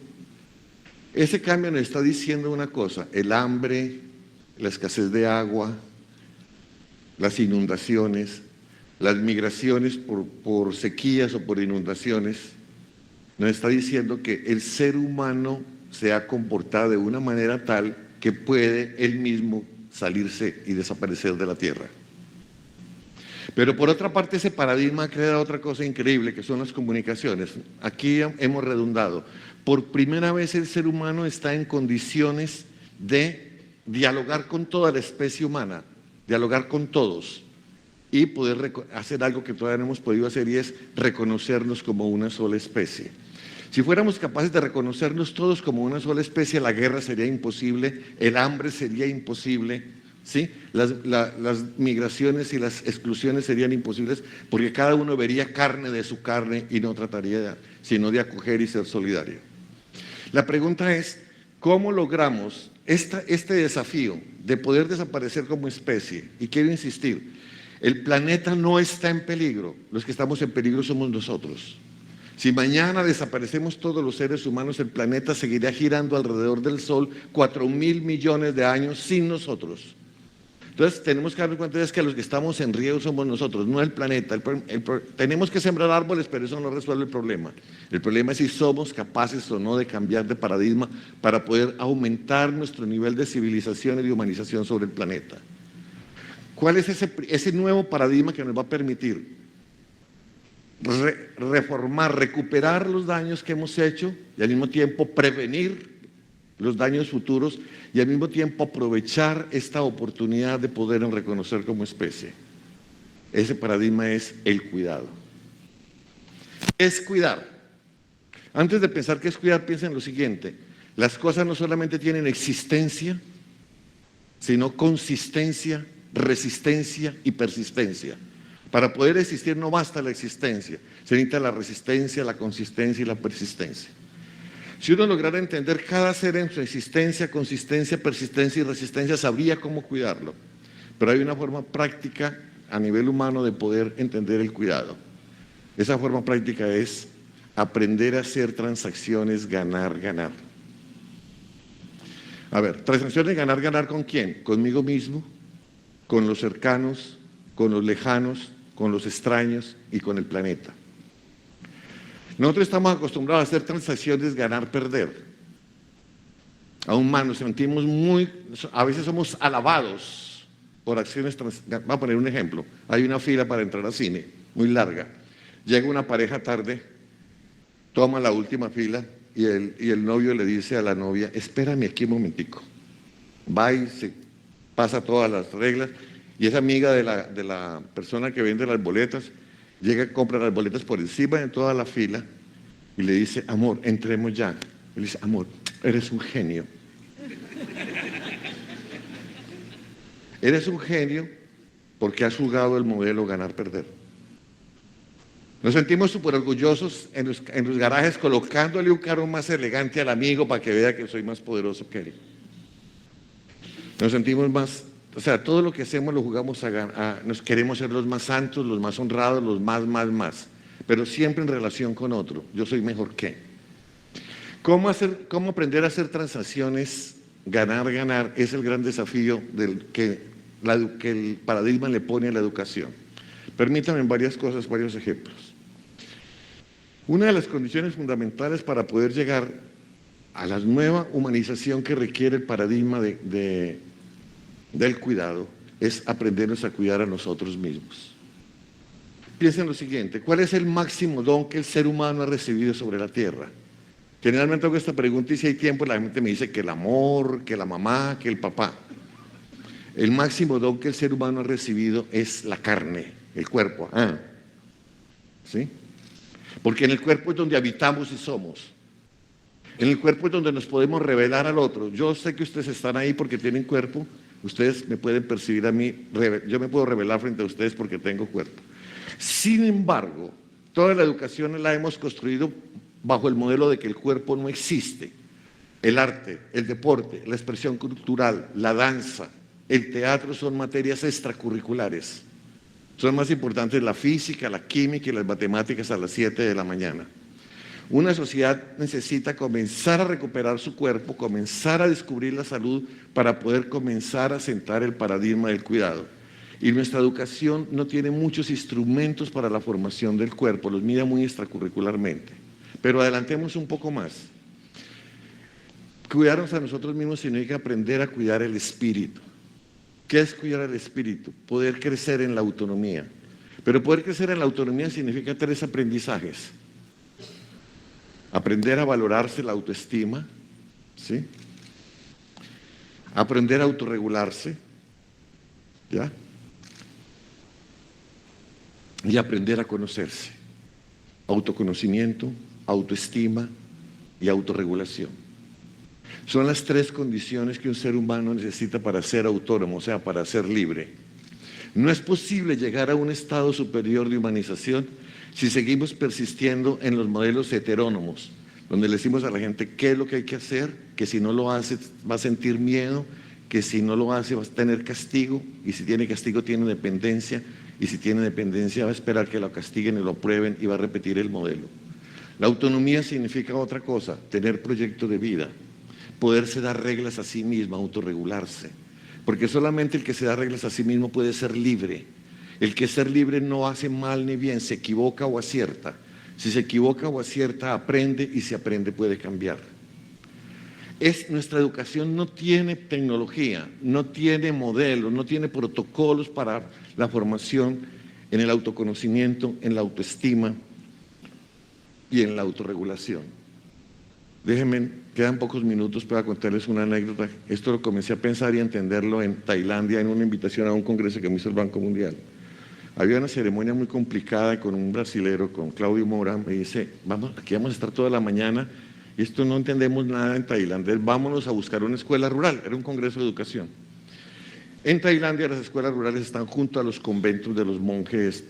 Ese cambio nos está diciendo una cosa: el hambre, la escasez de agua, las inundaciones, las migraciones por sequías o por inundaciones, nos está diciendo que el ser humano se ha comportado de una manera tal que puede él mismo salirse y desaparecer de la Tierra. Pero por otra parte, ese paradigma ha creado otra cosa increíble, que son las comunicaciones. Aquí hemos redundado. Por primera vez el ser humano está en condiciones de dialogar con toda la especie humana, dialogar con todos y poder hacer algo que todavía no hemos podido hacer, y es reconocernos como una sola especie. Si fuéramos capaces de reconocernos todos como una sola especie, la guerra sería imposible, el hambre sería imposible, ¿sí? Las migraciones y las exclusiones serían imposibles, porque cada uno vería carne de su carne y no trataría sino de acoger y ser solidario. La pregunta es, ¿cómo logramos este desafío de poder desaparecer como especie? Y quiero insistir, el planeta no está en peligro, los que estamos en peligro somos nosotros. Si mañana desaparecemos todos los seres humanos, el planeta seguirá girando alrededor del Sol 4.000 millones de años sin nosotros. Entonces tenemos que darnos cuenta de que los que estamos en riesgo somos nosotros, no el planeta. Tenemos que sembrar árboles, pero eso no resuelve el problema. El problema es si somos capaces o no de cambiar de paradigma para poder aumentar nuestro nivel de civilización y de humanización sobre el planeta. ¿Cuál es ese nuevo paradigma que nos va a permitir reformar, recuperar los daños que hemos hecho y al mismo tiempo prevenir los daños futuros y al mismo tiempo aprovechar esta oportunidad de podernos reconocer como especie? Ese paradigma es el cuidado. Es cuidar. Antes de pensar qué es cuidar, piensa en lo siguiente: las cosas no solamente tienen existencia, sino consistencia, resistencia y persistencia. Para poder existir no basta la existencia, se necesita la resistencia, la consistencia y la persistencia. Si uno lograra entender cada ser en su existencia, consistencia, persistencia y resistencia, sabría cómo cuidarlo. Pero hay una forma práctica a nivel humano de poder entender el cuidado. Esa forma práctica es aprender a hacer transacciones ganar-ganar. A ver, transacciones ganar-ganar ¿con quién? Conmigo mismo, con los cercanos, con los lejanos, con los extraños y con el planeta. Nosotros estamos acostumbrados a hacer transacciones ganar-perder. Aún más nos sentimos a veces somos alabados por acciones. Voy a poner un ejemplo. Hay una fila para entrar al cine, muy larga. Llega una pareja tarde, toma la última fila y el novio le dice a la novia: espérame aquí un momentico. Va y se pasa todas las reglas. Y esa amiga de la persona que vende las boletas llega, compra las boletas por encima de toda la fila y le dice: amor, entremos ya. Él dice: amor, eres un genio. Eres un genio porque has jugado el modelo ganar-perder. Nos sentimos súper orgullosos en los garajes colocándole un carro más elegante al amigo para que vea que soy más poderoso que él. Nos sentimos más... O sea, todo lo que hacemos lo jugamos nos queremos ser los más santos, los más honrados, los más, pero siempre en relación con otro. Yo soy mejor que. ¿Cómo aprender a hacer transacciones ganar-ganar? Es el gran desafío que el paradigma le pone a la educación. Permítanme varias cosas, varios ejemplos. Una de las condiciones fundamentales para poder llegar a la nueva humanización que requiere el paradigma del cuidado es aprendernos a cuidar a nosotros mismos. Piensen lo siguiente, ¿cuál es el máximo don que el ser humano ha recibido sobre la tierra? Generalmente hago esta pregunta y si hay tiempo la gente me dice que el amor, que la mamá, que el papá. El máximo don que el ser humano ha recibido es la carne, el cuerpo. ¿Sí? Porque en el cuerpo es donde habitamos y somos. En el cuerpo es donde nos podemos revelar al otro. Yo sé que ustedes están ahí porque tienen cuerpo, ustedes me pueden percibir a mí, yo me puedo revelar frente a ustedes porque tengo cuerpo. Sin embargo, toda la educación la hemos construido bajo el modelo de que el cuerpo no existe. El arte, el deporte, la expresión cultural, la danza, el teatro son materias extracurriculares. Son más importantes la física, la química y las matemáticas a las 7 de la mañana. Una sociedad necesita comenzar a recuperar su cuerpo, comenzar a descubrir la salud para poder comenzar a sentar el paradigma del cuidado. Y nuestra educación no tiene muchos instrumentos para la formación del cuerpo, los mira muy extracurricularmente. Pero adelantemos un poco más. Cuidarnos a nosotros mismos significa aprender a cuidar el espíritu. ¿Qué es cuidar el espíritu? Poder crecer en la autonomía. Pero poder crecer en la autonomía significa 3 aprendizajes. Aprender a valorarse la autoestima, ¿sí? Aprender a autorregularse, ¿ya? Y aprender a conocerse. Autoconocimiento, autoestima y autorregulación. Son las 3 condiciones que un ser humano necesita para ser autónomo, o sea, para ser libre. No es posible llegar a un estado superior de humanización si seguimos persistiendo en los modelos heterónomos, donde le decimos a la gente qué es lo que hay que hacer, que si no lo hace va a sentir miedo, que si no lo hace va a tener castigo, y si tiene castigo tiene dependencia, y si tiene dependencia va a esperar que lo castiguen y lo prueben y va a repetir el modelo. La autonomía significa otra cosa, tener proyecto de vida, poderse dar reglas a sí mismo, autorregularse, porque solamente el que se da reglas a sí mismo puede ser libre. El que ser libre no hace mal ni bien, se equivoca o acierta. Si se equivoca o acierta, aprende, y si aprende puede cambiar. Nuestra educación no tiene tecnología, no tiene modelos, no tiene protocolos para la formación en el autoconocimiento, en la autoestima y en la autorregulación. Déjenme, quedan pocos minutos para contarles una anécdota. Esto lo comencé a pensar y a entenderlo en Tailandia, en una invitación a un congreso que me hizo el Banco Mundial. Había una ceremonia muy complicada con un brasilero, con Claudio Moura. Me dice, aquí vamos a estar toda la mañana y esto no entendemos nada en tailandés, vámonos a buscar una escuela rural. Era un congreso de educación. En Tailandia las escuelas rurales están junto a los conventos de los monjes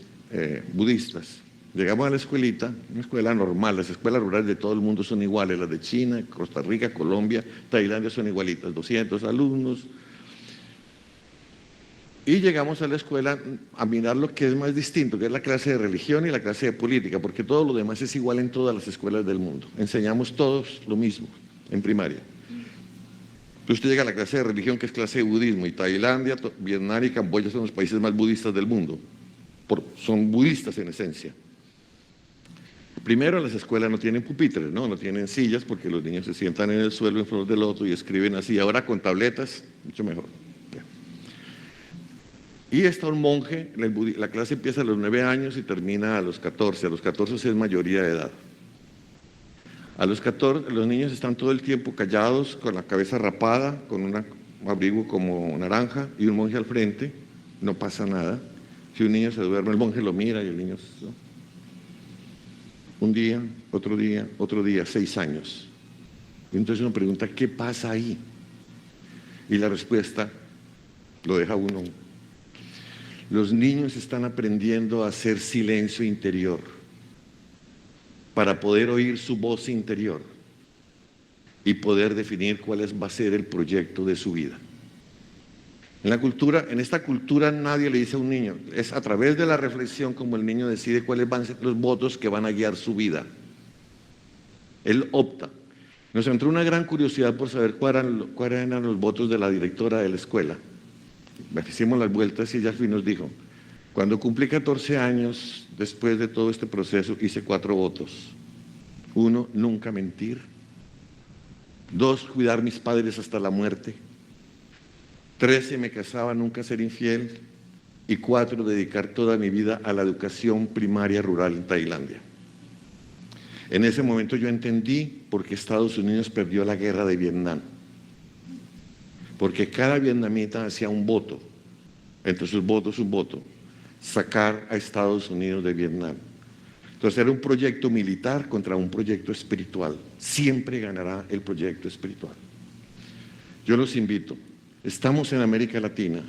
budistas. Llegamos a la escuelita, una escuela normal, las escuelas rurales de todo el mundo son iguales, las de China, Costa Rica, Colombia, Tailandia son igualitas, 200 alumnos. Y llegamos a la escuela a mirar lo que es más distinto, que es la clase de religión y la clase de política, porque todo lo demás es igual en todas las escuelas del mundo. Enseñamos todos lo mismo en primaria. Entonces usted llega a la clase de religión, que es clase de budismo, y Tailandia, Vietnam y Camboya son los países más budistas del mundo. Son budistas en esencia. Primero, las escuelas no tienen pupitres, no tienen sillas, porque los niños se sientan en el suelo en flor del loto y escriben así. Ahora con tabletas, mucho mejor. Y está un monje, la clase empieza a los 9 años y termina a los 14. A los 14 es mayoría de edad. A los 14 los niños están todo el tiempo callados, con la cabeza rapada, con un abrigo como naranja y un monje al frente. No pasa nada. Si un niño se duerme, el monje lo mira y el niño... ¿no? Un día, otro día, 6 años. Y entonces uno pregunta, ¿qué pasa ahí? Y la respuesta lo deja uno. Los niños están aprendiendo a hacer silencio interior para poder oír su voz interior y poder definir cuál va a ser el proyecto de su vida. En esta cultura nadie le dice a un niño, es a través de la reflexión como el niño decide cuáles van a ser los votos que van a guiar su vida. Él opta. Nos entró una gran curiosidad por saber cuáles eran los votos de la directora de la escuela. Hicimos las vueltas y ella al fin nos dijo, cuando cumplí 14 años, después de todo este proceso, hice 4 votos. 1, nunca mentir. 2, cuidar mis padres hasta la muerte. 3, si me casaba, nunca ser infiel. Y 4, dedicar toda mi vida a la educación primaria rural en Tailandia. En ese momento yo entendí por qué Estados Unidos perdió la guerra de Vietnam. Porque cada vietnamita hacía un voto, entre sus votos un voto, sacar a Estados Unidos de Vietnam. Entonces era un proyecto militar contra un proyecto espiritual. Siempre ganará el proyecto espiritual. Yo los invito, estamos en América Latina,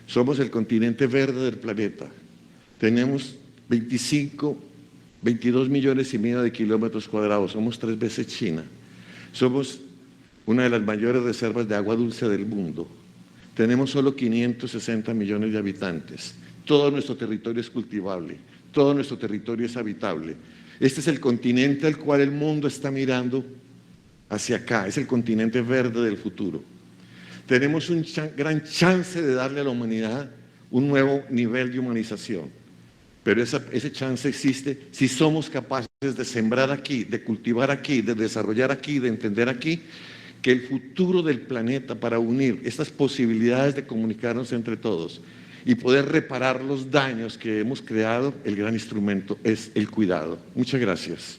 somos el continente verde del planeta, tenemos 22 millones y medio de kilómetros cuadrados, somos 3 veces China, somos una de las mayores reservas de agua dulce del mundo, tenemos solo 560 millones de habitantes, todo nuestro territorio es cultivable, todo nuestro territorio es habitable. Este es el continente al cual el mundo está mirando hacia acá, es el continente verde del futuro. Tenemos un gran chance de darle a la humanidad un nuevo nivel de humanización, pero ese chance existe si somos capaces de sembrar aquí, de cultivar aquí, de desarrollar aquí, de entender aquí, que el futuro del planeta para unir estas posibilidades de comunicarnos entre todos y poder reparar los daños que hemos creado, el gran instrumento es el cuidado. Muchas gracias.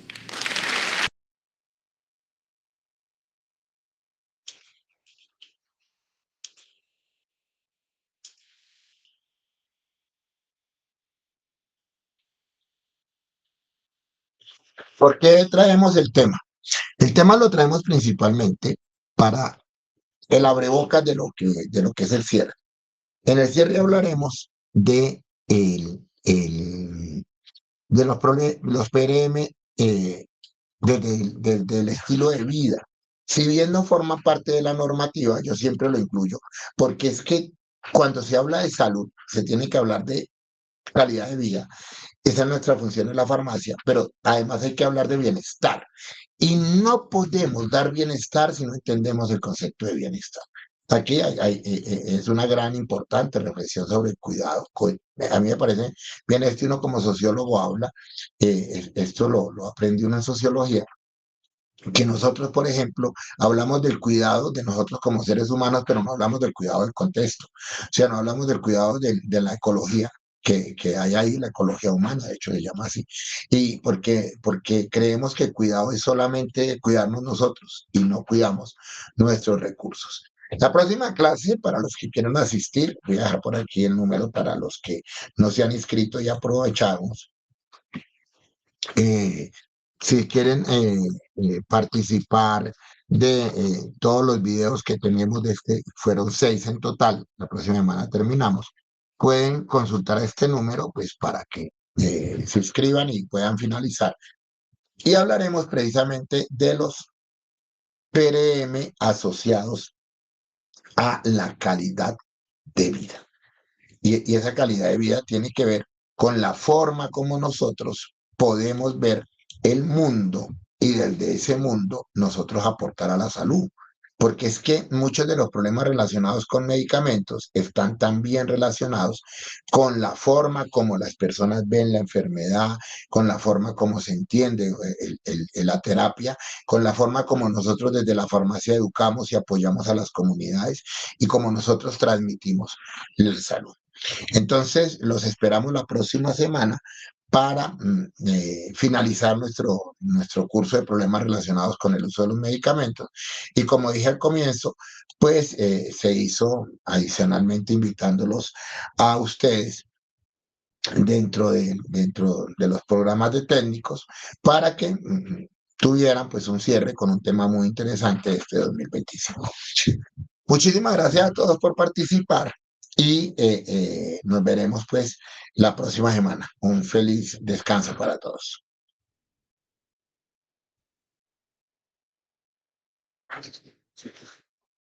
¿Por qué traemos el tema? El tema lo traemos principalmente para el abrebocas de lo que es el cierre. En el cierre hablaremos de los PRM desde el estilo de vida. Si bien no forma parte de la normativa, yo siempre lo incluyo, porque es que cuando se habla de salud, se tiene que hablar de calidad de vida. Esa es nuestra función en la farmacia, pero además hay que hablar de bienestar. Y no podemos dar bienestar si no entendemos el concepto de bienestar. Aquí es una gran importante reflexión sobre el cuidado. A mí me parece bien, esto uno como sociólogo habla, esto lo aprende uno en sociología, que nosotros, por ejemplo, hablamos del cuidado de nosotros como seres humanos, pero no hablamos del cuidado del contexto. O sea, no hablamos del cuidado de la ecología que hay ahí, la ecología humana, de hecho se llama así. Y porque creemos que el cuidado es solamente cuidarnos nosotros y no cuidamos nuestros recursos. La próxima clase, para los que quieran asistir, voy a dejar por aquí el número para los que no se han inscrito y aprovechamos. Eh, si quieren participar de todos los videos que tenemos de fueron 6 en total, la próxima semana terminamos, pueden consultar este número pues para que se inscriban y puedan finalizar. Y hablaremos precisamente de los PRM asociados a la calidad de vida. Y esa calidad de vida tiene que ver con la forma como nosotros podemos ver el mundo y desde ese mundo nosotros aportar a la salud. Porque es que muchos de los problemas relacionados con medicamentos están también relacionados con la forma como las personas ven la enfermedad, con la forma como se entiende la terapia, con la forma como nosotros desde la farmacia educamos y apoyamos a las comunidades y como nosotros transmitimos la salud. Entonces, los esperamos la próxima semana para finalizar nuestro curso de problemas relacionados con el uso de los medicamentos. Y como dije al comienzo, pues se hizo adicionalmente invitándolos a ustedes dentro de los programas de técnicos para que tuvieran pues un cierre con un tema muy interesante de este 2025. Muchísimas gracias a todos por participar y nos veremos pues la próxima semana. Un feliz descanso para todos.